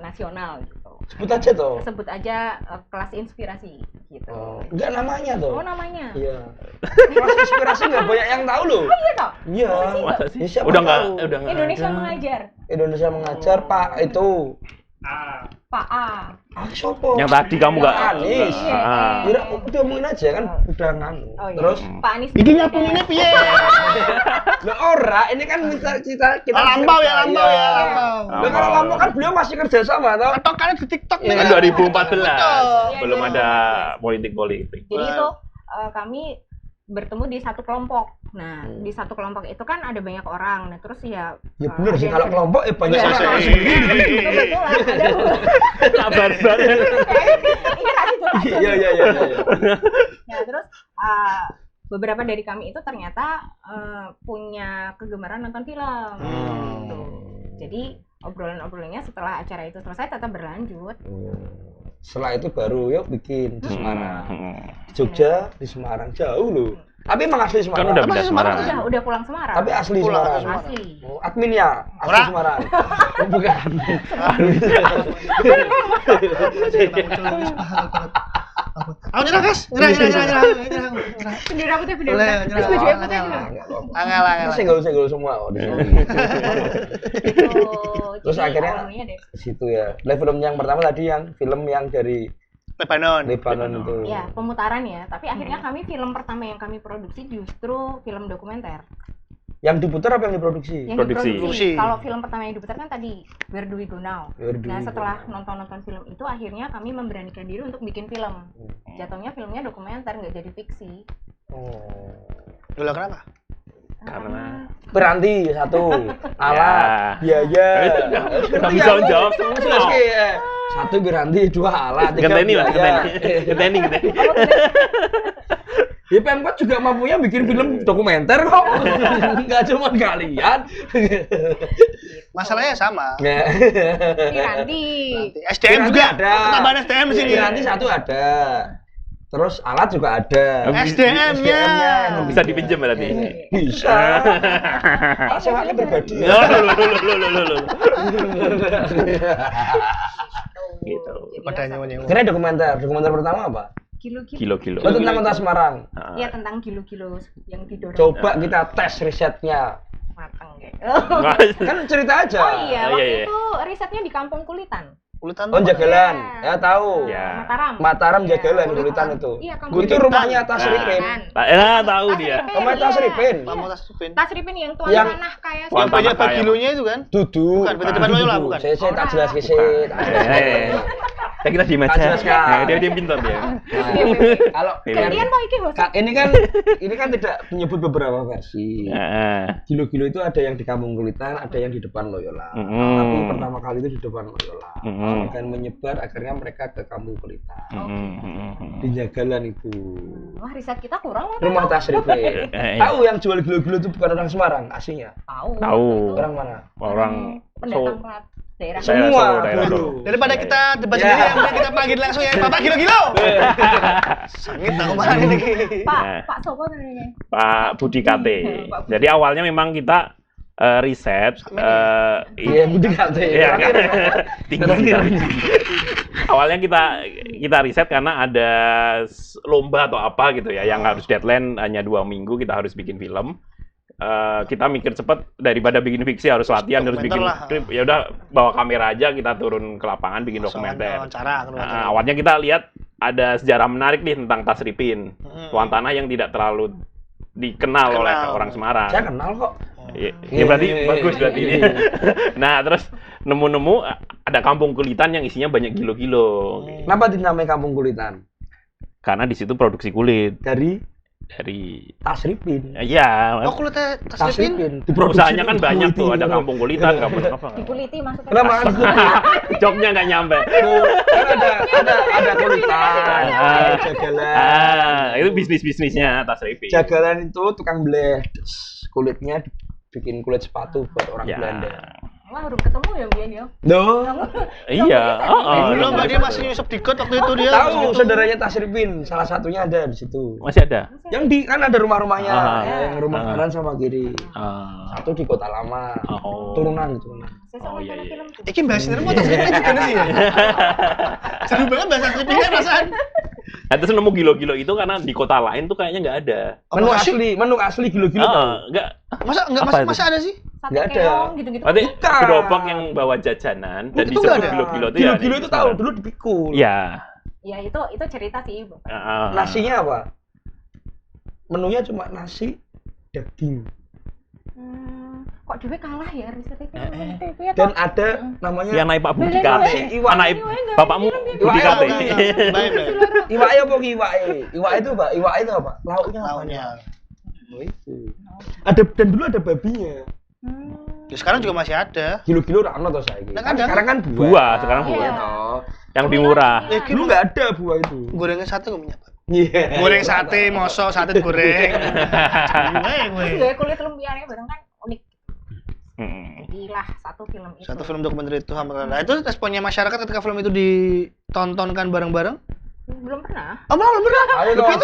nasional gitu. Sebut aja toh. Sebut aja Kelas Inspirasi gitu. Enggak namanya toh. Oh namanya. Iya. Kelas Inspirasi enggak banyak yang tahu loh. Oh iya toh. Iya. Masa sih? Ya, udah enggak Indonesia Mengajar. Indonesia Mengajar Pak itu. Pak A. Sopo? Yang tadi kamu enggak Anies. Udah omongin aja kan udah nganu. Terus Pak Anies. Iki nyapun ini piye? Lah ora, ini kan kita lampau ya. Lah kalau lampau kan beliau masih kerja sama toh. Tokannya di TikTok nih. Kan 2014. Belum ada politik. Jadi itu kami bertemu di satu kelompok. Nah, di satu kelompok itu kan ada banyak orang. Nah, terus ya bener sih kalau kelompok banyak orang. Kabar-kabar. Iya. Nah, terus beberapa dari kami itu ternyata punya kegemaran nonton film. Gitu. Jadi obrolan-obrolannya setelah acara itu selesai tetap berlanjut. Setelah itu baru yuk bikin di Semarang. Jogja di Semarang jauh loh. Tapi emang asli Semarang. Kan udah pindah Semarang. Udah pulang Semarang. Tapi asli Semarang. Asli. Oh, adminnya asli Semarang. Bukan. Aku nyerah, guys. Nyerah. Bendera putih. Terus baju putih. Angel. Senggol semua di sini. Terus akhirnya di situ ya. Film yang pertama tadi yang film yang dari Lebanon itu. Ya, pemutaran ya. Tapi akhirnya kami film pertama yang kami produksi justru film dokumenter. Yang diputar apa yang diproduksi? Yang diproduksi. Kalau film pertama yang diputar kan tadi Where Do We Go Now. Nah, setelah nonton film itu akhirnya kami memberanikan diri untuk bikin film. Jatuhnya filmnya dokumenter, nggak jadi fiksi. Dulu kenapa? Karena Beranti satu, alat, biaya. Nggak bisa jawab semua. Satu Beranti, dua alat, tiga Geteni. Ya Pemkot juga mampunya bikin film dokumenter kok. Nggak cuma kalian. Masalahnya sama. Piranti. SDM juga ada. Tambahan SDM di sini. Piranti satu ada. Terus alat juga ada. SDM-nya bisa dipinjam berarti. Bisa. Sewanya berbeda. Gitu. Pada nyawa-nyawa. Kira dokumenter pertama apa? Kilo. Oh, tentang kota Semarang. Iya, tentang kilo yang didorong. Coba kita tes risetnya. Matang kayak. Kan cerita aja. Oh iya, waktu itu risetnya di Kampung Kulitan. Kulitan. Oh, Jagalan. Ya tahu. Ya. Mataram Jagalan Kulitan itu. Iya, Itu rumahnya Tasripin. Tahu dia. Rumah Tasripin. Tasripin yang tuan tanah kayak yang banyak bagilonya itu kan? Duduk. Bukan, depan Loyola bukan. Saya tak jelas kesit. Ya kita diem aja. Dia pintar dia. Kalau ini kan tidak menyebut beberapa versi. Gilo-gilo itu ada yang di Kampung Kulitan, ada yang di depan Loyola. Tapi pertama kali itu di depan Loyola. Dan menyebar akhirnya mereka ke Kampung Kulitan. Di Jagalan itu. Wah, riset kita kurang. Rumah Tasripin. Tahu yang jual gilo-gilo itu bukan orang Semarang aslinya? Tahu. Orang mana? Orang pendatang daerah. Semua daripada kita debat sendiri yang kita panggil langsung ya Bapak Gilo-Gilo. Sengit aku marah ini. Pak Sopo ini. Pak Budi Kate. Jadi awalnya memang kita riset iya Budi Kate. Iya kan. Tinggi. Awalnya kita riset karena ada lomba atau apa gitu ya yang harus deadline hanya 2 minggu kita harus bikin film. Kita mikir cepat daripada bikin fiksi harus latihan harus bikin skrip, ya udah bawa kamera aja kita turun ke lapangan bikin dokumenter. Awalnya kita lihat ada sejarah menarik nih tentang Tasripin, tuan tanah yang tidak terlalu dikenal oleh orang Semarang. Saya kenal kok. Ya berarti bagus berarti ini. Nah terus nemu ada Kampung Kulitan yang isinya banyak gilo-gilo. Kenapa dinamai Kampung Kulitan? Karena di situ produksi kulit. Dari Tasripin. Iya. Oh, kulit Tasripin. Usahanya kan banyak tuh, ada Kampung Kulitan, Kampung apa? Dikuliti maksudnya. Kenapa? Joknya nggak nyampe. Kan ada Kulitan, Jagalan. Itu bisnisnya Tasripin. Jagalan itu tukang bleh kulitnya bikin kulit sepatu buat orang Belanda. Wah, udah ketemu ya Bian ya? Iya. Belum, Mbak, dia masih nyusup dikot waktu itu dia. Tahu saudaranya Tasripin, salah satunya ada di situ. Masih ada. Yang di kan ada rumah-rumahnya, yang rumah kanan sama kiri. Satu di Kota Lama. Turunan. Oh iya. Iki bahas sendiri mau Tasripin juga sih ya. Seru banget bahasa Tasripinnya perasaan. Nah, terus nemu gilo-gilo itu karena di kota lain tuh kayaknya nggak ada. Menu asli gilo-gilo. Enggak. Masa ada sih? Nggak ada. Gitu-gitu. Berarti gerobak yang bawa jajanan dan disebut gilo-gilo itu ya. Gilo-gilo itu tahu dulu dipikul. Iya. Ya itu cerita sih. Nasinya apa? Menunya cuma nasi, daging. Kok dewe kalah ya risetnya? Dan ada namanya yang naik Pak Budi Kate. Naik bapakmu Budi Kate. Iwake apa ki iwake? Iwake itu apa? Iwake itu apa? Lauknya. Oh itu. Ada dan dulu ada babinya. Ya, sekarang juga masih ada. Gilo-gilo ra ono to saiki. Sekarang kan buah. Sekarang buah. Yang lebih murah. Dulu nggak ada buah itu. Gorengnya sate kok minyak. Iya. Goreng sate, mosok sate digoreng. Gaya kulit lumpianya bareng kan unik. Jadilah satu film itu. Satu film dokumenter itu hampir. Nah, itu responnya masyarakat ketika film itu ditontonkan bareng-bareng? belum pernah. Oh, belum pernah. Ayo dong,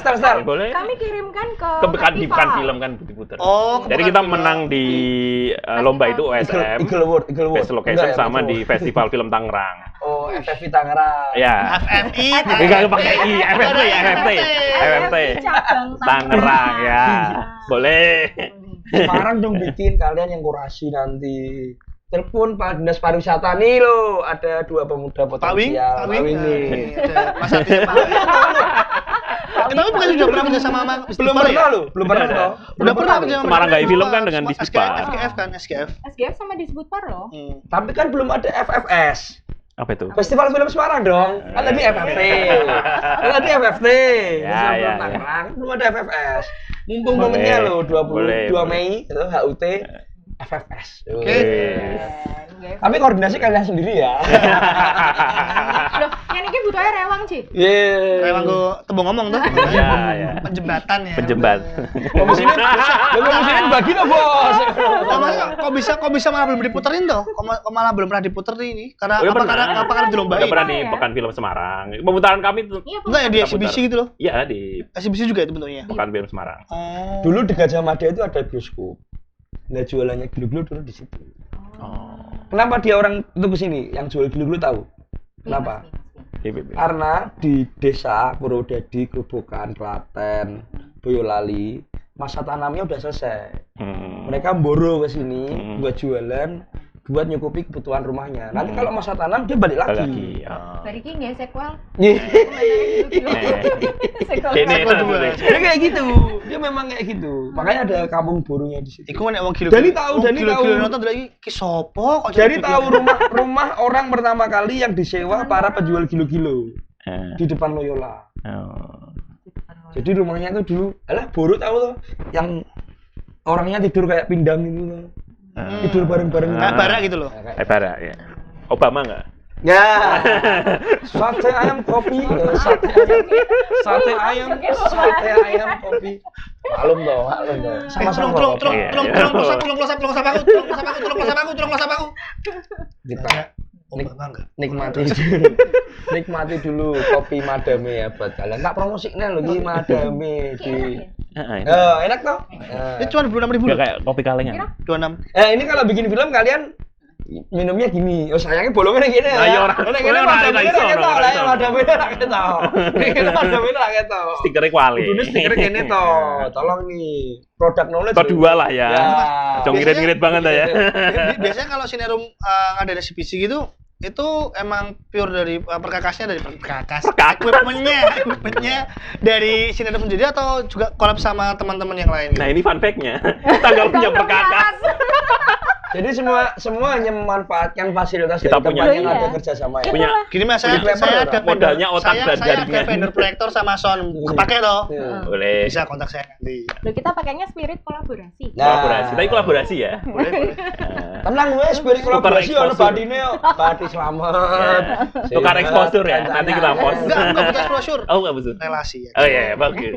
start. Boleh. Kami kirimkan ke bukan film kan diputer. Oh, jadi kita menang di lomba itu OSM, Eagle Award. Best Location sama di Festival Film Tangerang. Oh, FFI Tangerang. Ya. FFI. Enggak pakai I, FFT. Tangerang ya. Boleh. Semarang dong bikin kalian yang kurasi nanti. Telepon Pak Dinas Pariwisata nih lo, ada 2 pemuda potensial. Pak Wing nih. Ada Mas Adi Pak Wing. Tapi bukan sudah pernah kerja sama belum pernah lo, belum pernah toh. Belum pernah kerja sama Semarang Gaya Film kan dengan Dispar. SGF kan, SGF. SGF sama Dispar loh. Tapi kan belum ada FFS. Apa itu? Festival Film Semarang dong. Kan tadi FFT. Kan tadi FFT. Ya. Tangerang belum ada FFS. Mumpung momennya lo 22 Mei itu HUT FFS. Oke. Tapi koordinasi kalian sendiri ya. Loh, yang ini butuhnya rewang sih. Rewang gue tebong ngomong tuh. Ya. Penjembatan ya. Penjembat. Komisinya bagi loh bos. Kok bisa malah belum diputerin tuh? Kok malah belum pernah diputerin ini? Karena karena dilombain? Udah pernah di Pekan Film Semarang. Pemutaran kami tuh. Enggak ya di eksibisi gitu loh? Iya di Eksibisi juga itu bentuknya. Pekan Film Semarang. Dulu di Gajah Mada itu ada bioskop. Nah jualannya gilo-gilo dulu di situ. Kenapa dia orang itu kesini? Yang jual gilo-gilo tahu? Kenapa? Karena di desa Purwodadi, Grobogan, Klaten, Boyolali, masa tanamnya udah selesai. Mereka mboro ke sini buat jualan, buat nyukupi kebutuhan rumahnya. Nanti kalau masa tanam dia balik lagi. Balik nggak sequel? Ini Dia kayak gitu. Dia memang kayak gitu. Makanya ada kampung borunya di situ. Iku nek wong gilo. Dani tahu. Nonton lagi ki sopo kok. Jadi tahu rumah orang pertama kali yang disewa para penjual gilo-gilo di depan Loyola. Jadi rumahnya itu dulu, boru tahu tuh, yang orangnya tidur kayak pindang itu tuh. Tidur bareng-bareng. Kayak bara gitu loh. Kayak bara ya. Obama enggak? Ya. Sate ayam kopi, sate ayam kopi. Maklum toh. Sama-sama kopi. Tolong close up aku. Nikmati dulu kopi Madame ya buat kalian. Tak promosinya loh ini Madame di. Enak toh? Ini cuma 26.000 loh. Kayak kopi kalengan. 26. Ini kalau bikin film kalian minumnya gini. Oh sayangnya bolongnya gini ya. Ayo orang. Madame rakyat. Stikernya kuali. Ini stikernya gini toh. Tolong nih. Produk knowledge. Atau 2 lah ya. Jangan ngirit-ngirit banget ya. Biasanya kalau Sinerum ngadain eksibisi gitu, itu emang pure dari perkakasnya dari equipmentnya dari Sinerum sendiri atau juga collab sama teman-teman yang lain gitu? Nah ini fun fact-nya, kita nggak punya perkakas. Jadi semua hanya memanfaatkan fasilitas Kita dari punya tempat yang ada kerjasama ya. Punya. Gini mas, saya ada modalnya otak dan saya ada jaringan. vendor proyektor sama sound kepake toh. Boleh. Bisa kontak saya nanti. Loh, kita pakainya spirit kolaborasi. Kolaborasi, tapi kolaborasi ya. Boleh. Tenang gue, spirit kolaborasi ono badine yo. Badi selamat. Tukar exposure ya. Nanti kita post. Enggak butuh exposure. Oh enggak butuh. Relasi ya. Oh iya, bagus.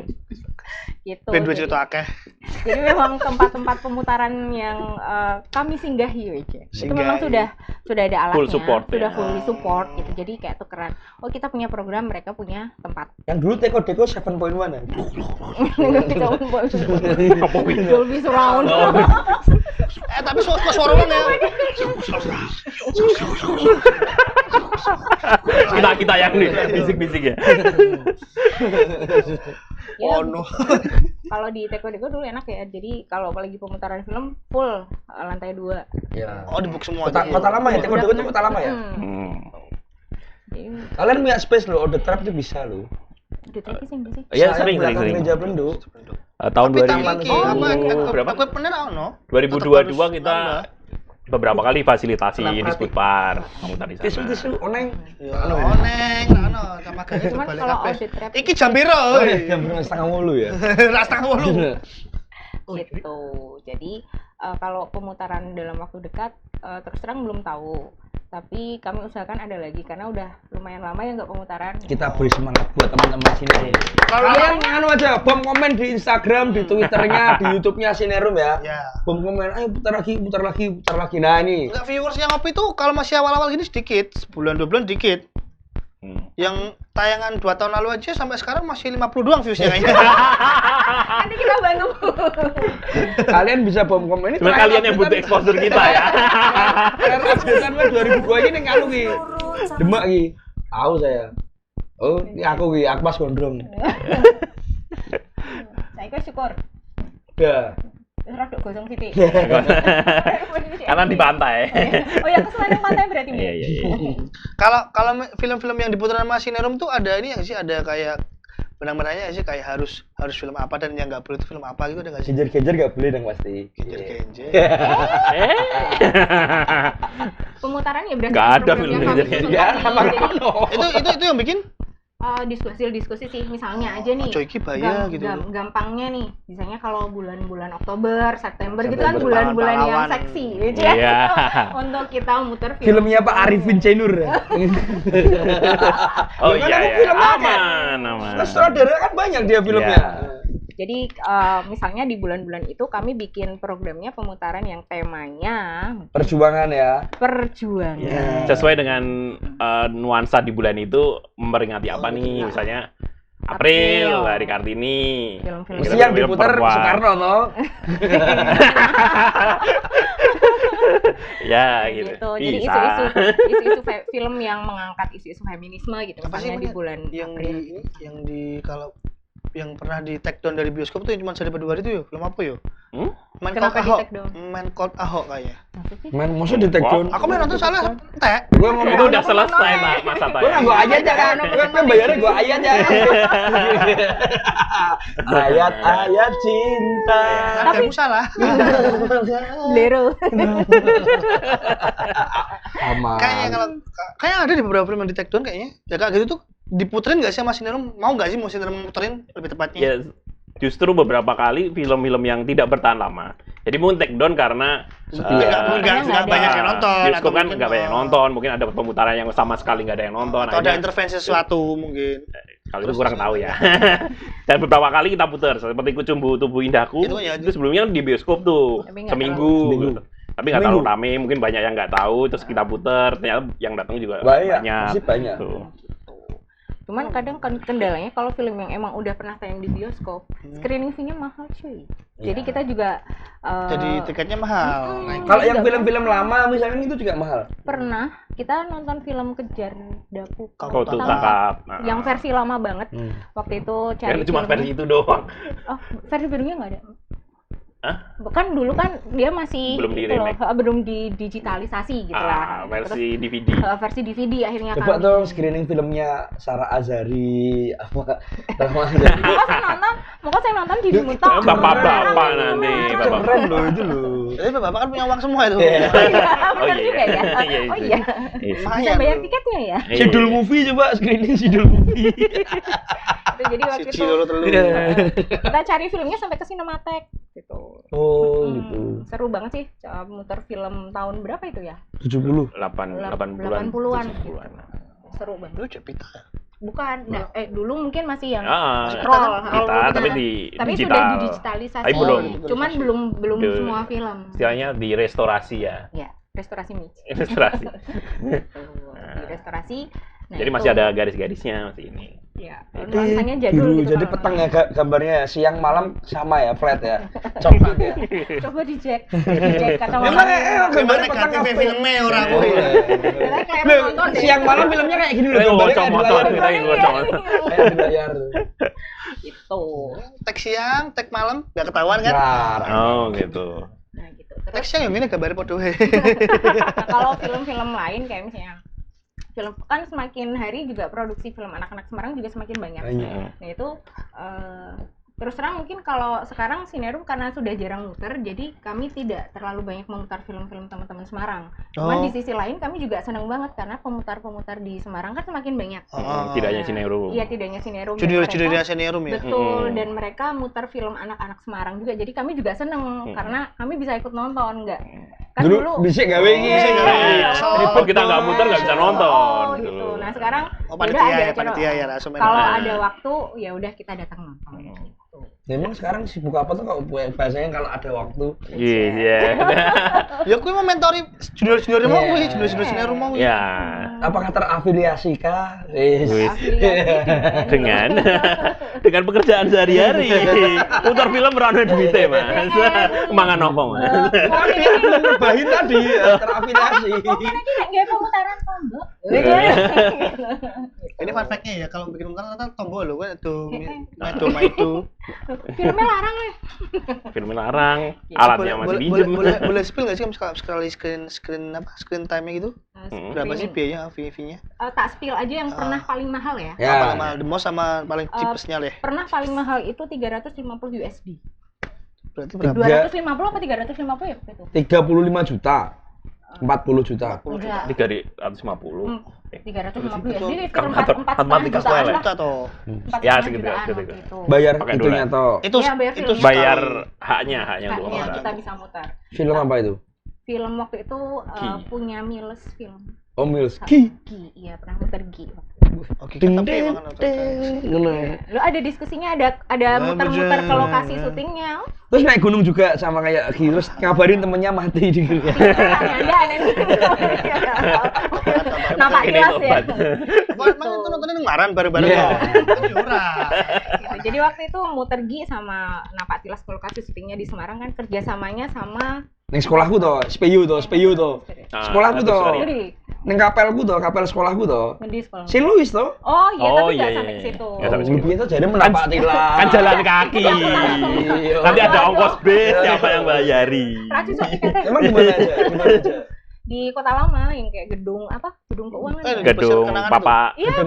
Gitu. Ben duit itu akeh. Jadi memang tempat-tempat pemutaran yang kami singgahi aja. Itu memang sudah ada alatnya, Full support, sudah ya. fully support gitu. Jadi kayak tukeran. Oh, kita punya program, mereka punya tempat. Yang dulu Teko 7.1 ya. Enggak kita Dolby surround. Tapi suara ya. Kita yang nih bisik-bisik ya. Oh no. Kalau di Teko dulu enak ya. Jadi kalau apalagi pemutaran film full lantai 2. Ya. Oh, dibook semua. Kota lama ya, Teko itu kota lama ya. Kalian punya space loh, The Trap itu bisa loh. The Trap sih enggak sih? Iya, sering. Gereja Benduk. Tahun 2000 berapa equipment ono? 2022 kita beberapa kali fasilitasi Dispar pemutar di sana. Tisu oneng. Oneng, ono sama gaya Cuman balik kalau kabeh. The Trap Iki jam piro? Jam 7.30 ya. Ras tanggal 8. gitu. Jadi kalau pemutaran dalam waktu dekat terus terang belum tahu. Tapi kami usahakan ada lagi karena udah lumayan lama ya nggak pemutaran. Kita beri semangat buat teman-teman sini. Kalian anu aja, bom komen di Instagram, di Twitternya, di YouTube-nya Sinerum ya. Bom komen, ayo putar lagi. Nah ini. Enggak, viewersnya ngopi tuh kalau masih awal-awal gini sedikit, sebulan 2 bulan dikit. Yang tayangan 2 tahun lalu aja sampai sekarang masih 50 doang views-nya kayaknya. Nanti kita bantu. Kalian bisa bom komen ini. Kalian yang butuh exposure kita ya. Kan 2002 ini ngalu ki. Demak ki. Tahu saya. Oh, ini aku ki, aku pas gondrong. Saya kira syukur. Udah. Rada gosong sithik. Karena di pantai. Oh ya, kesulitan pantai berarti. Iya. Kalau film-film yang diputar sama Sinerum tuh ada ini yang sih, ada kayak benang-benangnya sih, kayak harus film apa dan yang nggak boleh itu film apa gitu, ada nggak sih? Kejar-kejar nggak boleh dong pasti. Kejar-kejar. Pemutaran ya berarti. Nggak ada film kejar-kejar. Itu yang bikin diskusi sih, misalnya aja nih. Coyki bahaya gitu. Gampangnya nih, misalnya kalau bulan-bulan Oktober, September gitu kan bulan-bulan yang seksi, gitu ya. Iya. Untuk kita muter Filmnya Pak Arifin Cenur. Oh iya, aman. Sutradara kan banyak dia filmnya. Jadi misalnya di bulan-bulan itu kami bikin programnya pemutaran yang temanya Perjuangan ya. Perjuangan. Yeah. Sesuai dengan nuansa di bulan itu memperingati apa nih? Misalnya April, Hari Kartini. Film-film yang diputar Soekarno toh. Ya gitu. Jadi isu-isu film yang mengangkat isu-isu feminisme gitu. Apa sih di bulan yang April. kalau yang pernah di take down dari bioskop tuh yang cuma sehari 2 hari itu ya, film apa ya? Kenapa di take down? Man Called Ahok kayaknya. Maksud di take down. Aku main nonton salah entek. Gua ngomong Itu udah selesai masa tayang. Gua aja kan. Gua bayarnya gua ayat aja. Ayat cinta. Tapi salah. Blero. Aman. Kayak ada di beberapa film yang di take down kayaknya. Ya kayak gitu tuh diputerin nggak sih sama Sinerum? Mau nggak sih mau Sinerum muterin lebih tepatnya? Ya, justru beberapa kali film-film yang tidak bertahan lama. Jadi mungkin take down karena nggak banyak yang nonton. Bioskop kan nggak banyak yang nonton. Mungkin ada pemutaran yang sama sekali nggak ada yang nonton. Atau ada intervensi sesuatu mungkin. Kalau itu kurang tahu ya. Dan beberapa kali kita putar seperti Kucumbu Tubuh Indahku. Itu sebelumnya di bioskop tuh seminggu. Tapi nggak terlalu rame. Mungkin banyak yang nggak tahu. Terus kita putar. Ternyata yang datang juga banyak. Masih banyak. Tuh. Cuman kadang kendalanya kalau film yang emang udah pernah tayang di bioskop, screening fee-nya mahal cuy. Jadi kita juga jadi tiketnya mahal. Kalau yang film-film lama misalnya itu juga mahal. Pernah kita nonton film Kejar Daku Kau tuh tangkap. Yang versi lama banget. Waktu itu cari cuma versi itu doang. Oh, versi barunya nggak ada. Hah? Kan dulu kan dia masih belum didigitalisasi gitu lah. Versi DVD. Versi DVD akhirnya kan. Coba dong screening filmnya Sarah Azhari apa Maka saya nonton di Muta. Bapak-bapak nanti, bapak. Keren loh itu loh. Tapi bapak kan punya uang semua itu. Oh iya. Oh iya. Bisa bayar tiketnya ya. Sidul Movie coba screening Sidul Movie. Jadi waktu itu kita cari filmnya sampai ke Cinematheque gitu. Oh gitu. Seru banget sih muter film tahun berapa itu ya? 70. 80-an. Seru banget. Lu Cepita. Bukan, dulu mungkin masih yang scroll kita, tapi sudah didigitalisasi. Tapi cuman belum semua film. Istilahnya di restorasi ya. Ya, restorasi Mitch. Restorasi. Di restorasi. Nah, jadi masih ada garis-garisnya masih ini. Ya, nuansanya jadul gitu. Jadi petang ya gambarnya, siang malam sama ya, flat ya. Coklat ya. Coba dicek kacamata. Gambar negatif filmnya orang gue. Siang malam filmnya kayak gini loh, gambarnya kayak di layar. Itu. Tag siang, tag malam, nggak ketahuan kan? Oh gitu. Nah gitu. Tag siang yang ini gambar podo. Kalau film-film lain kayak misalnya film kan semakin hari juga produksi film anak-anak Semarang juga semakin banyak. Nah itu terus terang mungkin kalau sekarang Sinerum karena sudah jarang muter, jadi kami tidak terlalu banyak memutar film-film teman-teman Semarang. Cuman di sisi lain kami juga senang banget karena pemutar-pemutar di Semarang kan semakin banyak. Tidak hanya Sinerum. Iya, tidak hanya Sinerum. Judul-judulnya Sinerum ya. Betul, dan mereka mutar film anak-anak Semarang juga. Jadi kami juga senang karena kami bisa ikut nonton, enggak. Kan dulu bisa gawe iki. Kalau kita nggak muter nggak bisa nonton. Gitu. Nah, sekarang panitia ya langsung. Kalau ada waktu ya udah kita datang nonton. Memang sekarang sibuk apa tuh kalau bahasanya kalau ada waktu? Iya. Ya kuwi mau mentori junior-junior mau kuwi, junior-junior mau. Ya. Apakah terafiliasi kah? Dengan pekerjaan sehari-hari. Putar film merana duite, Mas. Mangan apa, Mas? Bahin tadi terafiliasi. Mungkin iki nggak pemutaran tombol. Ini fun fact-nya ya, kalau bikin pemutaran tombol lho, kan itu. Filmnya larang nih. Filmnya larang, alatnya masih pinjem. Boleh spill nggak sih sekali screen time-nya gitu? Berapa sih biayanya fee-nya? Tak spill aja yang pernah paling mahal ya. Paling mahal, the most sama paling cheapest-nya lah. Pernah paling mahal itu 350 USD. Berarti berapa? 250 apa 350 ya waktu itu? 35 juta. 40 juta. 350. 350 USD itu empat juta toh. Ya segitu. Bayar itunya toh. Itu bayar haknya untuk orang. Kita bisa mutar. Film apa itu? Film waktu itu punya Miles Film. Oh, Miles. Iya, pernah muter Gi. Oke, ngono. Lo ada diskusinya, ada muter-muter ke lokasi syutingnya. Terus naik gunung juga sama kayak Gi, terus ngabarin temennya mati di gitu. Ada aneh. Nampak jelas ya. Emang itu nontonnya Maran bareng-bareng kok. Jadi waktu itu muter Gi sama Napak Tilas ke lokasi syutingnya di Semarang kan, kerjasamanya sama Neng sekolahku toh, SPU toh. Sekolahku toh. Neng kapelku toh, kapel sekolahku toh. Di sekolah. Si Louis toh. Oh iya, tapi nggak sampai ke situ. Lebih itu jadi menapak tilas. Kan jalan kaki. Nanti ada ongkos bis, siapa yang bayari? Emang gimana aja? Di Kota Lama yang kayak gedung keuangan. Gedung Papa. Iya,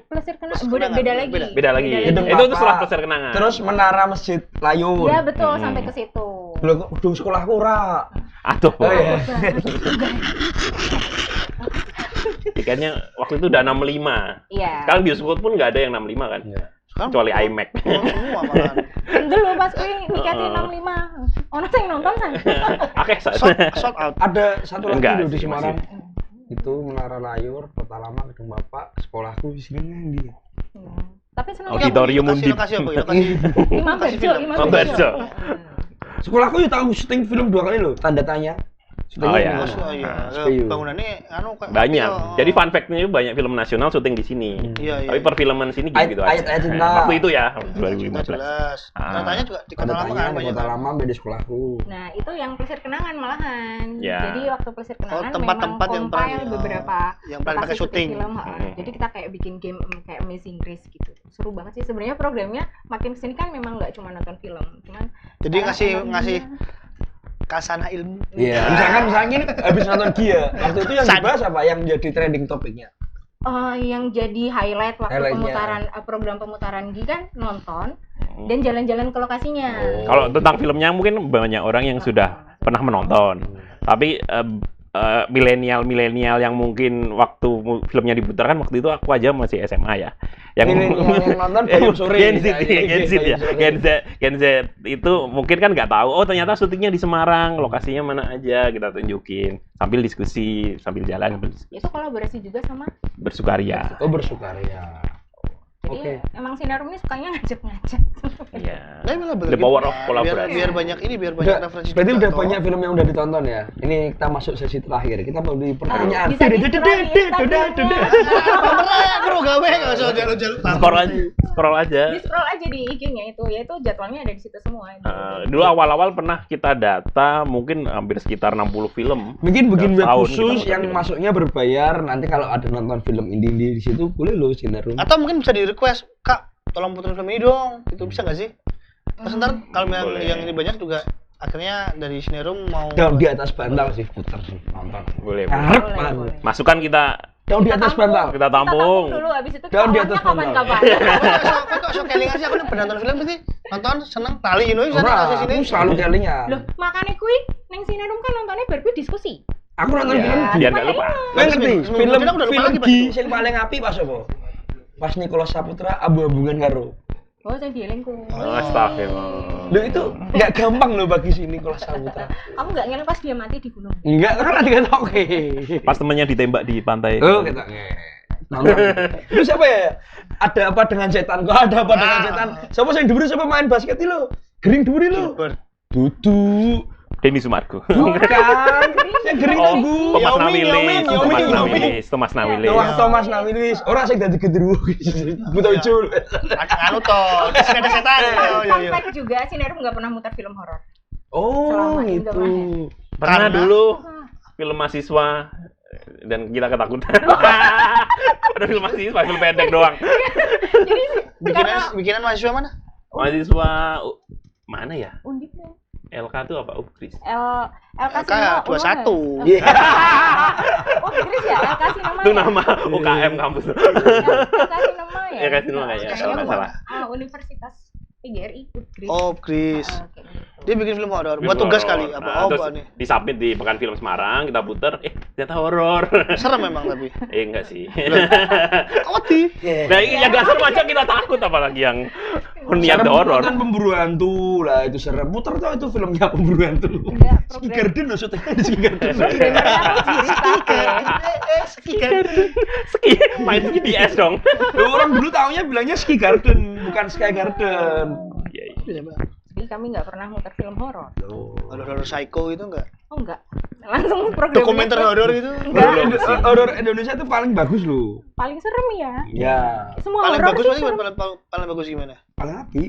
Plesir Kenangan. Beda lagi. Itu setelah Plesir Kenangan. Terus menara Masjid Layun. Iya betul, sampai ke situ. Loh, gedung sekolahku ora. Aduh. Tiketnya waktu itu udah 65. Iya. Sekarang bioskop pun nggak ada yang 65 kan? Sekarang kecuali IMAX. Dulu pas gue tiketnya 65. Orang yang nonton kan? Oke, sold out. Ada satu lagi loh di Semarang. Itu Menara Layur, Kota Lama, Gedung Bapak, sekolahku di sini nih. Tapi senang Auditorium Undip. Lokasi apa? Lokasi Imam Barjo. Sekolahku ya tahu syuting film 2 kali loh, Tanda Tanya. Oh iya. Bangunannya banyak. Jadi fun fact-nya banyak film nasional syuting di sini. Iya. Tapi perfilman sini gitu aja. Ayat cinta. Waktu itu ya 2015. Tanya juga di Kota Lama kan banyak. Kota Lama beda sekolahku. Nah, itu yang Plesir Kenangan malahan. Ya. Jadi waktu Plesir Kenangan tempat-tempat yang compile beberapa yang pakai syuting. Film, jadi kita kayak bikin game kayak Amazing Grace gitu. Seru banget sih sebenarnya programnya. Makin kesini kan memang nggak cuma nonton film, cuman jadi ngasih kasana ilmu. Iya. Misalkan ini habis nonton Gia. Waktu itu yang dibahas apa yang jadi trending topiknya? Yang jadi highlight waktu pemutaran program pemutaran Gia kan nonton dan jalan-jalan ke lokasinya. Kalau tentang filmnya mungkin banyak orang yang sudah pernah menonton. Tapi milenial yang mungkin waktu filmnya diputarkan waktu itu aku aja masih SMA ya. Yang nonton Gen Z itu mungkin kan nggak tahu. Oh ternyata syutingnya di Semarang, lokasinya mana aja kita tunjukin sambil diskusi sambil jalan. Itu kolaborasi juga sama Bersukaria. Oh Bersukaria. Jadi emang Sinarum ini sukanya ngajak-ngajak. Iya. The power of collaboration. Biar banyak referensi. Berarti udah banyak film yang udah ditonton ya. Ini kita masuk sesi terakhir. Kita mau di pertanyaan. Bisa Scroll aja. Di scroll aja di IG-nya itu, yaitu jadwalnya ada di situ semua. Dulu awal-awal pernah kita data mungkin hampir sekitar 60 film. Mungkin bikin web khusus yang masuknya berbayar. Nanti kalau ada nonton film indie di situ boleh loh Sinarum. Atau mungkin bisa di request, Kak, tolong putar film ini dong. Itu bisa nggak sih? Terus ntar kalau yang ini banyak juga akhirnya dari Sinarum mau daun di atas bantal sih putar sih nonton. Boleh. Masukan kita daun di atas bantal. Kita tampung. Dulu habis itu daun di atas bantal. Kok so kelingan sih aku penonton film pasti nonton seneng tali you know sana sini. Aku selalu kelingan. Loh, makane kuwi ning Sinarum kan nontonnya Barbie diskusi. Aku nonton film biar enggak lupa. Ngerti? Film di sing paling apik pas apa? Pas Nicholas Saputra abu-abungan karo. Oh, saya dielingku. Astagfirullah. Loh itu enggak gampang loh bagi si Nicholas Saputra. Kamu enggak ngeleng pas dia mati di gunung? Enggak, kan ada oke. Pas temennya ditembak di pantai. Oh, kita Itu siapa ya? Ada apa dengan setan? Kok ada apa dengan setan? Siapa yang diburu siapa main basket itu lo? Gering diburu lo. Dudu. Denny Sumargo. Bukan. Yang gering tunggu. Thomas Nawilis. Thomas Nawilis. Orang sing dadi genderuwo. Buta ucul. Anu toh, ada setan. Fun fact juga, Sinerum nggak pernah muter film horor. Oh, gitu. Pernah dulu film mahasiswa dan kita ketakutan. Ada film mahasiswa, film pendek doang. Jadi bikinan mahasiswa mana? Mahasiswa mana ya? Undip ya. LK itu apa? Ukris. LK 21. Iya. Ukris ya, LK Sinema. Itu nama UKM kampus. LK Sinema ya. LK Sinema kayaknya, kalau nggak salah. Universitas PGRI Ukris. Oh, Ukris. Dia bikin film horor. Film Buat tugas horor. kali apa? Nah, terus apa nih? disubmit di Pekan Film Semarang, kita puter, ternyata horor. Serem memang tapi. Enggak sih. Awati. Nah, yang nggak serem aja kita takut, apalagi yang niat horor. Kan pemburu hantu lah, itu serem. Muter tuh itu filmnya pemburu hantu. Enggak, Ski Garden loh, syutingnya di Ski Garden. Ski, main ski di es dong. Orang dulu taunya bilangnya Ski Garden, bukan Sky Garden. Iya. Jadi kami nggak pernah muter film horor. Horor psycho itu enggak? Oh enggak, langsung program Dokumenter horor itu? Horor Indonesia itu paling bagus loh. paling serem ya. Ya. Semua Paling horor bagus sih berarti serem. paling bagus gimana? Paling api.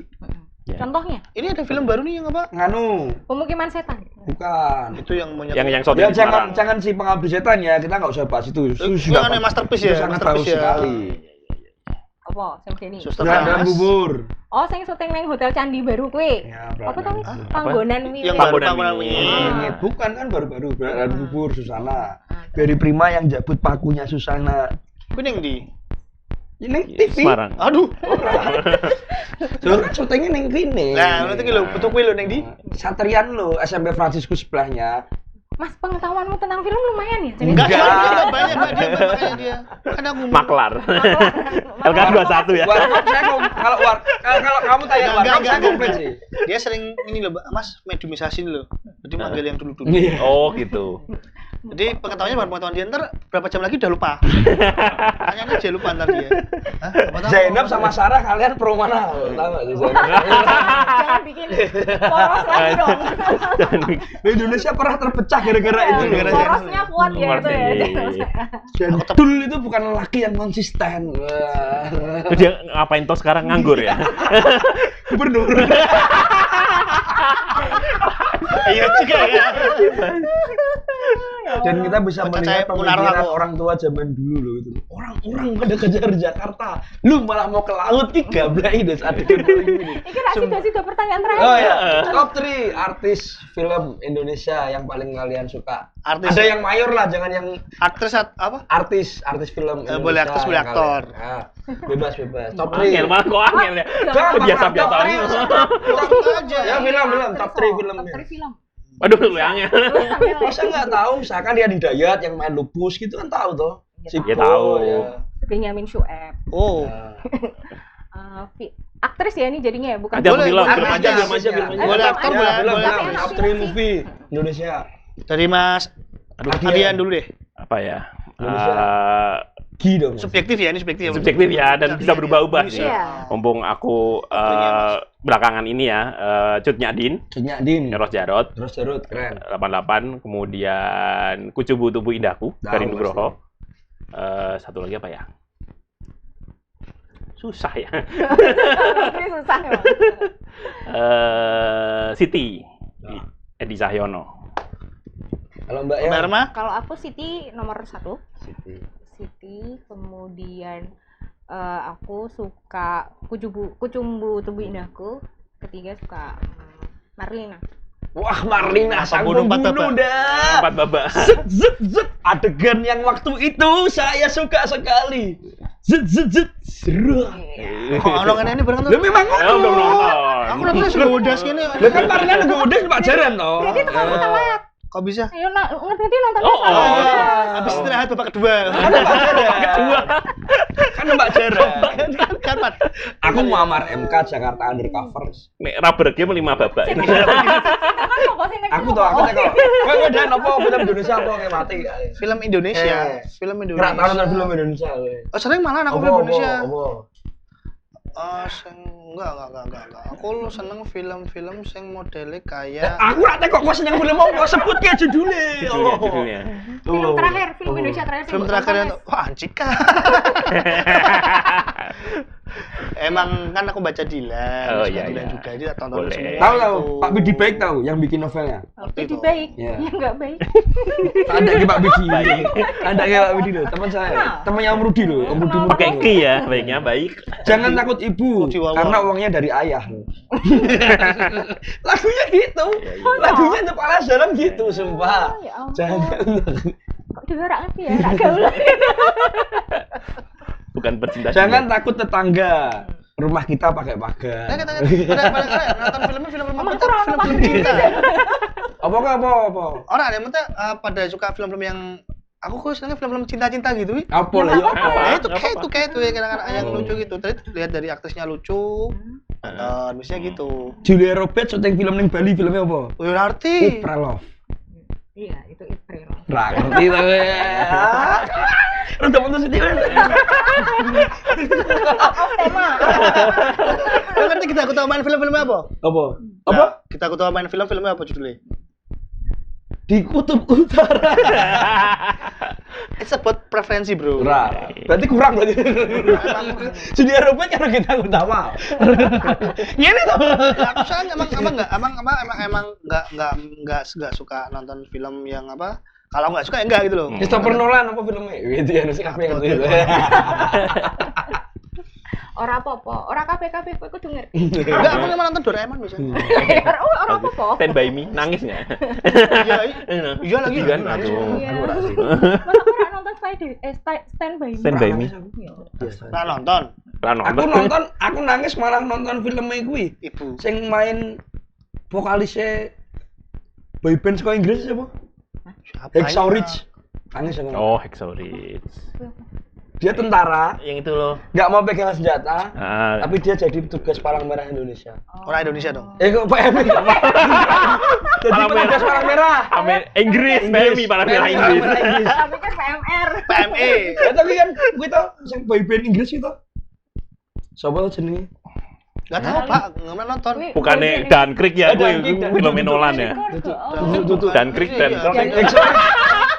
Contohnya Ini ada film baru nih yang apa? Nganu. Pemukiman setan. Bukan. Itu yang monyet. Yang Ya syuting di Semarang. jangan si pengabdi setan ya, kita nggak usah bahas itu. Itu kan yang masterpiece ya, sangat masterpiece bagus ya. sekali. Apa? Sing sini. Suster Dan Panas. bubur. Oh, sing syuting nang Hotel Candi Baru kuwi. Ya, Apa tadi? Brandon. Panggonan Yang Wiwit. baru Panggonan Ini bukan kan baru-baru dan bubur Susana. Dari Prima yang jabut pakunya Susana. Kuning di. Ini TV. Semarang. Aduh. Syutingnya neng kene. Nah, nanti lo betul kuwi lo neng di. Satrian lo SMP Franciscus sebelahnya. Mas, pengetahuanmu tentang film lumayan ya. Jadi Enggak, Enggak. banyak Mbak, dia makanya dia. Kan aku Maklar. LK 21 ya. Warkop saya kalau kamu tanya warkop saya komplit sih. Dia sering ini loh, Mas, mediumisasi loh. Jadi manggil yang dulu-dulu. Iya. Oh, gitu. Jadi pengetahuannya baru pengetahuan dia, ntar berapa jam lagi udah lupa. Tanya aja lupa ntar dia. Hah? Apa tahu? Zainab sama Sarah kalian pro mana? Tahu nggak sih Zainab? jangan bikin poros lagi dong. Di Indonesia pernah terpecah gara-gara itu. Porosnya kuat ya itu ya. Dan Dul itu bukan lelaki yang konsisten. Wah. Dia ngapain toh sekarang nganggur ya? Gubernur. Iya juga ya. Dan kita bisa Kocak melihat saya menaruh pemikiran aku. orang tua zaman dulu loh itu. Orang-orang pada kejar Jakarta, lu malah mau ke laut ki gablai des adegan paling ini. Iki rasih pertanyaan terakhir. Oh ya, top 3 artis film Indonesia yang paling kalian suka. Artis. Ada yang mayor lah, jangan yang Aktris apa? artis film Indonesia. boleh artis, boleh yang aktor. kalian- Ah, bebas. Top 3. Angel, malah kok angel ya? Biasa-biasa aja. aja. Ya film top 3 filmnya. Top 3 film. Waduh, lu angel. Masa nggak tahu, misalkan dia Hidayat yang main lupus gitu kan tahu toh. Ya tahu. Ya. Benyamin Sueb. Oh. Aktris ya ini jadinya ya, bukan Ada Boleh, film boleh. aja. Boleh aktor, boleh. Film top 3 movie Indonesia. Dari Mas Adian dulu deh. Apa ya? Dong. Subjektif ya, ini subjektif. Subjektif ya, dan bisa berubah-ubah sih. Iya. Mumpung aku belakangan ini ya, Cut Nyadin, Din. Eros Jarot, Terus Jarut keren. 88, kemudian Kucubu Tubuh Indahku, Tahu, dari Nugroho. Satu lagi apa ya? Susah ya. Ini susah ya. Siti, Edi Cahyono. Kalau Mbak Mbak ya. Erma? Kalau aku Siti nomor 1. Siti. Siti, kemudian aku suka Kucumbu Tubuh Indahku. Ketiga suka Marlina. Wah, Marlina sang Pembunuh empat pembunuh babak. dah. 4 babak. Zet. Adegan yang waktu itu saya suka sekali. Zet. Seru. Oh, orang ini bareng tuh. Lah memang Oh, belum ngono. nonton. Aku nonton sudah udah segini. Lah kan Marlina nggak udah Pak Jaran toh. Jadi tukang telat. Kok bisa? Ayo ngerti nontonnya Oh, sama. Habis istirahat babak kedua. Kan Mbak Jara. Kan Pat. Aku Muammar MK Jakarta Undercover. Nek rubber game 5 babak. Kan kok sini. Aku teko. Kowe dan apa film Indonesia apa kayak mati. Film Indonesia. Film Nggak Indonesia. tahu nonton film Indonesia. Oh, sering malah aku film Indonesia. Apa? Enggak. Aku lu seneng film-film sing modele kayak Aku ora teko kok seneng film apa sebut ke judulnya. Judulnya. Film terakhir, film Indonesia terakhir. film terakhir yang wah Anjika. Emang kan aku baca Dilan, Oh, suka iya, Dilan iya. juga jadi tonton Boleh. semua. Tahu itu. Pak Bidi Baik tahu yang bikin novelnya. Jadi baik, Iya. ya nggak baik. Ada ke Pak Bidi. Ada ke Pak Bidi loh, teman saya. Temannya Om Rudi loh, Om Rudi. Pakai ki ya, baiknya baik. Jangan takut ibu, karena uangnya dari ayah. Lagunya gitu. Lagunya untuk para dalam gitu, sumpah. Ya ampun. Jangan. Kok juga rak ngerti ya, rak gaul. Bukan bercinta. Jangan takut tetangga. Rumah kita pakai pagar. Nah, kita nonton filmnya film-film cinta. Apa? Orang ada yang pada suka film-film yang aku kok seneng film-film cinta-cinta gitu. Apa lah ya? Nah, itu kayak ya kadang-kadang yang lucu gitu. Tadi lihat dari aktrisnya lucu. Nonton biasanya gitu. Julia Robert syuting film ning Bali, filmnya apa? Berarti Prelove. Iya, itu April. Ra ngerti to kowe. Untuk putus sedih. Tema. Lo ngerti kita tahu main film-filmnya apa? Apa? Kita tahu main film-filmnya apa judulnya? Di Kutub Utara. It's about preferensi, bro. Berarti kurang berarti. Julia Robert karena kita utama. Ngene to. Aku soalnya emang nggak suka nonton film yang apa. Kalau nggak suka ya enggak gitu loh. Christopher Nolan apa filmnya? Gitu ya, sing kabeh ngerti. Ora apa-apa, ora kabeh-kabeh kowe kudu ngerti. Enggak, aku cuma nonton Doraemon biasanya. Ora apa-apa. Stand by me, nangis nggak? Iya lagi kan? nangis. Iya. Masa ora nonton Stand by Me? Stand by me. Nah, nonton. Aku nangis malah nonton filmnya kuwi. Ibu. Sing main vokalisnya boyband saka Inggris siapa? Hacksaw Ridge. Nangis aku. Oh, Hacksaw Ridge. Dia tentara, Yang itu loh. nggak mau pegang senjata, tapi dia jadi petugas Palang Merah Indonesia. Orang Indonesia dong. Kok PMI? Jadi petugas Palang Merah. Inggris, PMI, Palang Merah Inggris. Tapi kan PMR. PME. Ya tapi kan gue tau, yang boyband Inggris itu. Siapa tuh jenenge? Gak tahu Pak, nggak pernah nonton. Bukannya Dunkirk ya, gue film Nolan ya. Dunkirk.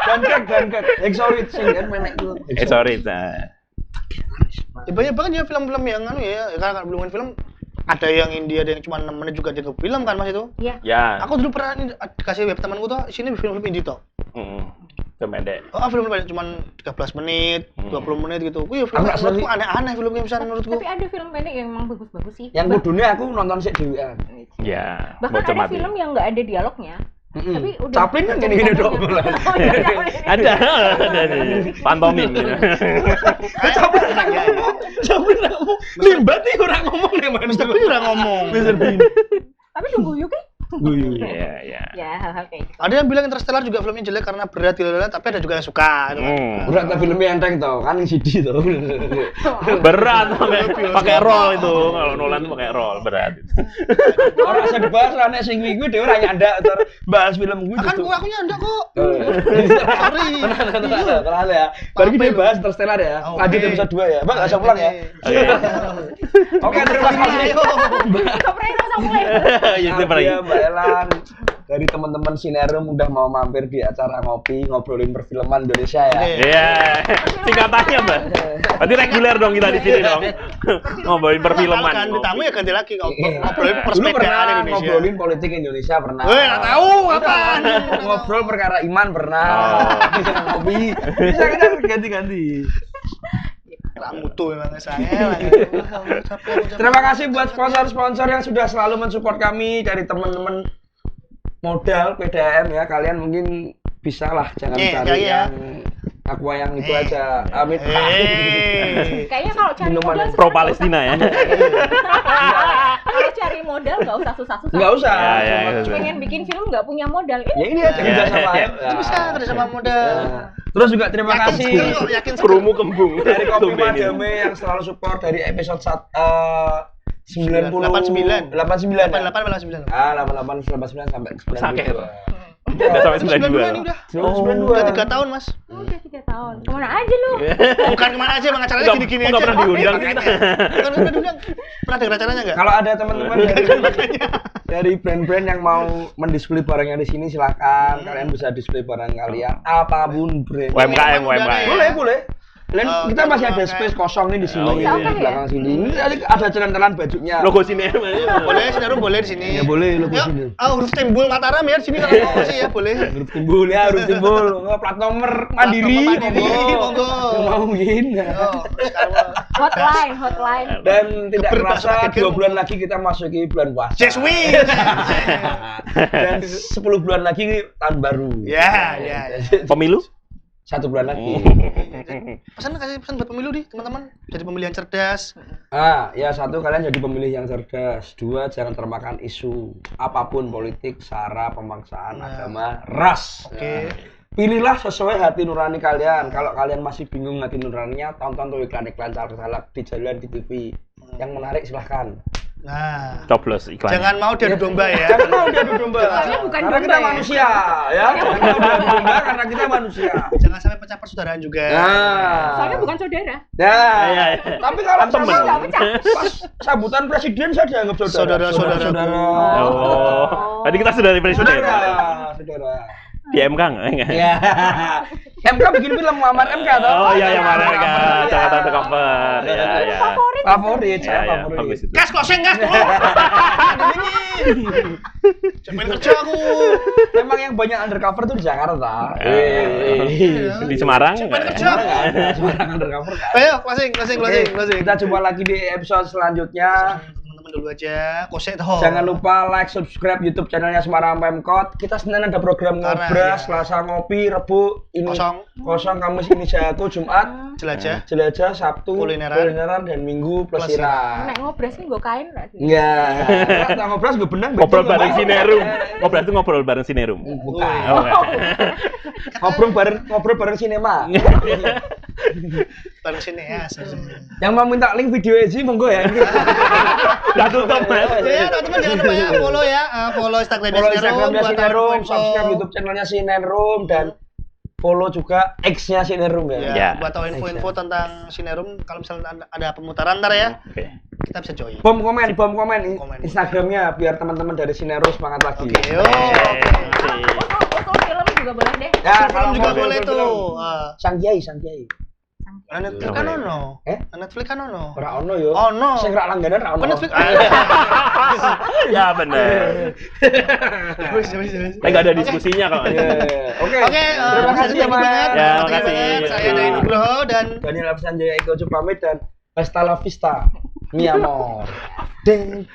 Dunkirk. Hacksaw Ridge sing kan menek itu. Sorry. Ya banyak banget ya film-film yang anu ya, karena belum film ada yang India, ada yang cuma 6 menit juga jadi film kan Mas itu. Iya. Ya. Aku dulu pernah dikasih web temanku tuh, sini film-film indie toh. Film pendek. Oh, film pendek cuma 13 menit, 20 menit gitu. Wih, film menurutku aneh-aneh filmnya bisa menurutku. Tapi ada film pendek yang memang bagus-bagus sih. Yang kudune aku nonton sik dhewean. Ya. Bahkan ada film yang nggak ada dialognya. Tapi udah Chaplin kan gini-gini dong. Ada. Pantomim. Chaplin ngomong. Limbat iki ora ngomong nek Mr. Bean ora ngomong. Mr. Bean. Tapi tunggu yuk kan? Iya. Ya hal-hal kayak gitu. Ada yang bilang Interstellar juga filmnya jelek karena berat tapi ada juga yang suka. Berat tapi filmnya enteng toh, kan yang CD toh. Berat pakai roll itu. Kalau Nolan pakai roll berat. Orang usah dibahas lah nek sing kuwi dhewe ora nyandak bahas film kuwi. Kan aku nyandak kok. Sorry. Tenang ya. Baru kita bahas Interstellar ya. Lanjut episode 2 ya. Bang, enggak usah pulang ya. Oke, terima kasih. Ya, Mbak Elan dari teman-teman Sinerum udah mau mampir di acara ngopi ngobrolin perfilman Indonesia ya. Iya. Singkatannya, Mbak. Berarti reguler dong kita di sini dong. Ngobrolin perfilman. Ganti tamu ya ganti lagi ngobrolin persepedaan Indonesia. Ngobrolin politik Indonesia pernah. Enggak tahu apaan. Ngobrol perkara iman pernah. Ngopi. Bisa kita ganti-ganti. Mutu memang saya. Terima kasih buat sponsor-sponsor yang sudah selalu mensupport kami dari teman-teman modal PDAM ya. Kalian mungkin bisa lah, jangan cari yang Aqua yang itu aja. Amit. Kayaknya kalau cari modal pro Palestina ya. Kalau cari modal nggak usah susah-susah. Nggak usah. Pengen bikin film nggak punya modal. Ya ini aja kerja sama. Bisa kerja sama modal. Terus juga terima kasih Krumu kembung dari Kopi Madame yang selalu support dari episode 89 88 sampai 92. Udah sampai 92. Udah 3 tahun, Mas. Udah 3 tahun. Kemana aja lu? Bukan kemana aja, emang acaranya gini-gini aja. Enggak pernah diundang. Bukan pernah diundang. Pernah dengar acaranya enggak? Kalau ada teman-teman dari brand-brand yang mau mendisplay barangnya di sini, silakan. Kalian bisa display barang kalian apapun brand. UMKM. Boleh. Kita masih ada space kosong nih di sini, di belakang sini. Ini ada jalan-jalan bajunya. Logo Sinerum. Boleh, Sinerum boleh di sini. Ya boleh logo sini. Huruf timbul Mataram ya di sini kalau mau sih ya boleh. Huruf timbul. Plat nomor Mandiri, monggo. Mau gini. Hotline. Dan tidak terasa 2 bulan lagi kita masuki bulan puasa. Jeswi. Dan 10 bulan lagi tahun baru. Ya. Pemilu? 1 bulan lagi. Kasih pesan buat pemilu nih, teman-teman. Jadi pemilih yang cerdas. Ya 1, kalian jadi pemilih yang cerdas. 2, jangan termakan isu apapun politik, sara, pemaksaan, agama, ras. Oke. Pilihlah sesuai hati nurani kalian. Kalau kalian masih bingung hati nuraninya, tonton tuh iklan-iklan caleg-caleg di jalan di TV. Yang menarik silahkan. Nah, coblos iklan. Jangan mau diadu domba ya. Jangan mau diadu domba. Soalnya bukan karena domba kita ya. manusia, ya. Jangan mau diadu domba karena kita manusia. Jangan sampai pecah persaudaraan juga. Soalnya bukan saudara. Nah, tapi kalau temen. pas sambutan presiden saya dianggap saudara. Saudara. Oh. Tadi kita sudah dari presiden. Saudara. Di MK enggak? Iya. MK bikin film Muhammad MK toh? Oh iya Muhammad MK. Jakarta The Cover. Iya. Favorit. Gas closing gas dulu. Cepet kerja aku. Memang yang banyak undercover tuh di Jakarta. Di Semarang. Cepet kerja. Semarang undercover. Ayo, closing. Kita jumpa lagi di episode selanjutnya. Dulu aja, kosek toh. Jangan lupa like, subscribe YouTube channelnya Semarang Pemkot. Kita Senin ada program ngobras, Selasa ngopi, Rebu ini kosong, Kamis ini jago, Jumat jelajah, Sabtu kulineran dan Minggu plesiran. Nek ngobras ini gue kain nggak sih? Enggak. Kita ngobras gue benang. Ngobrol bareng Sinerum. Ngobras itu ngobrol bareng Sinerum. Bukan. Ngobrol bareng sinema. Bareng sineas. Yang mau minta link video Eji monggo ya. Udah tutup Mas. Ya, teman-teman jangan lupa ya follow ya. Follow Instagramnya Sinerum, subscribe YouTube channelnya Sinerum dan follow juga X-nya Sinerum ya. Ya. Buat tahu info-info tentang Sinerum kalau misalnya ada pemutaran ntar ya. Kita bisa join. Bom komen Instagramnya biar teman-teman dari Sinerum semangat lagi. Oke. Film juga boleh deh. Ya, film juga boleh tuh. Sang Kiai. Netflix kan ono. Netflix kan ono. Ora ono yo. Ono. Sing ra langganan ra ono. Netflix. Ya benar. Enggak ada diskusinya kalau. Oke. Terima kasih banget. Ya, terima kasih. Saya Dai Nugroho dan Daniel Afsanjaya Eko pamit dan hasta la vista. Mi amor. Deng.